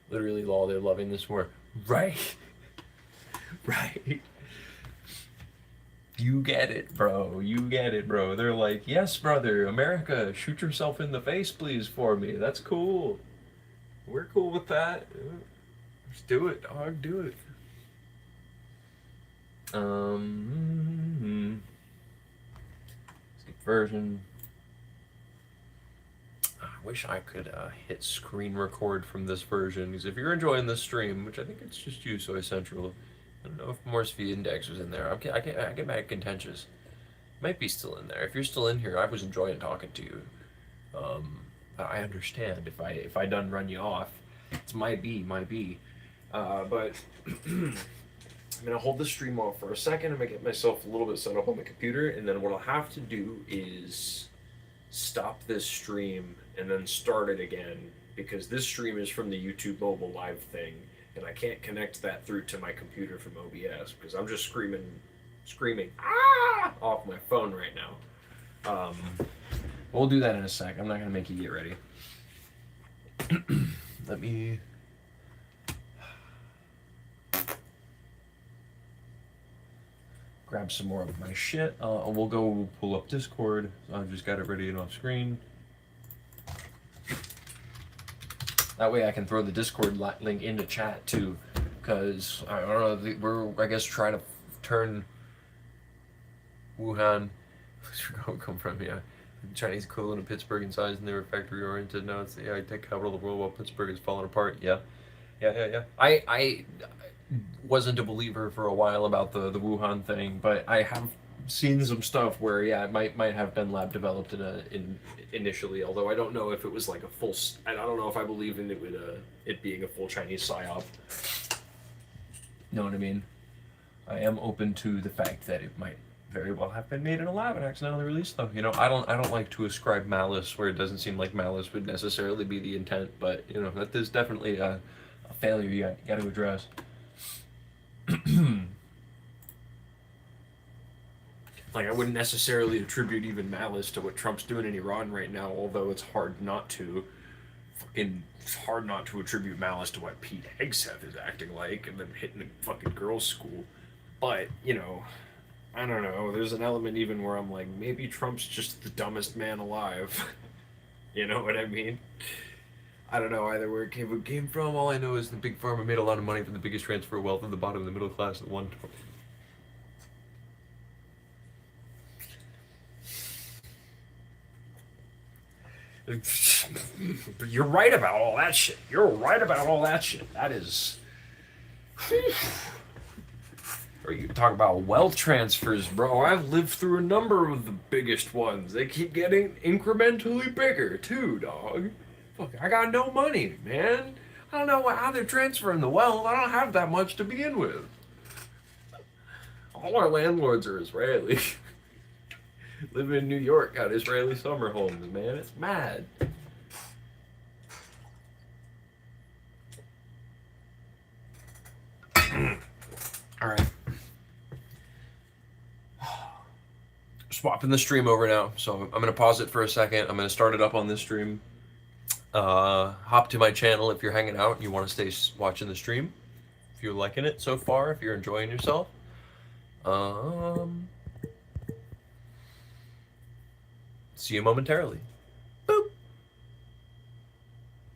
Literally, lol, they're loving this more. Right. Right. You get it, bro. You get it, bro. They're like, yes, brother, America, shoot yourself in the face, please, for me. That's cool. We're cool with that. Let's do it, dog. Do it. Skip version. I wish I could hit screen record from this version, because if you're enjoying this stream, which I think it's just you, Soy Central, I don't know if Morse V Index was in there. I get mad contentious. Might be still in there. If you're still in here, I was enjoying talking to you. I understand if I done run you off. It's might be. But I'm gonna hold the stream off for a second. I'm gonna get myself a little bit set up on the computer, and then what I'll have to do is stop this stream and then start it again, because this stream is from the YouTube mobile live thing. And I can't connect that through to my computer from OBS because I'm just screaming off my phone right now. We'll do that in a sec. I'm not gonna make you get ready. Let me grab some more of my shit. We'll go pull up Discord. I've just got it ready and off screen. That way I can throw the Discord link into chat too, because I don't know, we're I guess trying to turn Wuhan, where's it come from? Yeah, Chinese equivalent of Pittsburgh in size, and they were factory oriented. Now it's the AI tech capital of the world, while Pittsburgh is falling apart. Yeah. I wasn't a believer for a while about the Wuhan thing, but I have seen some stuff where it might have been lab developed initially, although I don't know if it was like a full. I don't know if I believe in it being a full Chinese psyop. Know what I mean? I am open to the fact that it might very well have been made in a lab and accidentally released, though. You know, I don't like to ascribe malice where it doesn't seem like malice would necessarily be the intent, but you know, that is definitely a failure you got to address. Like, I wouldn't necessarily attribute even malice to what Trump's doing in Iran right now, although it's hard not to. It's hard not to attribute malice to what Pete Hegseth is acting like and then hitting a fucking girls' school. But, you know, I don't know. There's an element even where I'm like, maybe Trump's just the dumbest man alive. You know what I mean? I don't know either where it came from. All I know is the big pharma made a lot of money from the biggest transfer of wealth at the bottom of the middle class at one time. You're right about all that shit. You're right about all that shit. That is. Or you talk about wealth transfers, bro. I've lived through a number of the biggest ones. They keep getting incrementally bigger, too, dog. Fuck, I got no money, man. I don't know how they're transferring the wealth. I don't have that much to begin with. All our landlords are Israeli. Living in New York, got Israeli summer homes, man. It's mad. All right. Swapping the stream over now. So I'm going to pause it for a second. I'm going to start it up on this stream. Hop to my channel if you're hanging out and you want to stay watching the stream. If you're liking it so far, if you're enjoying yourself. See you momentarily.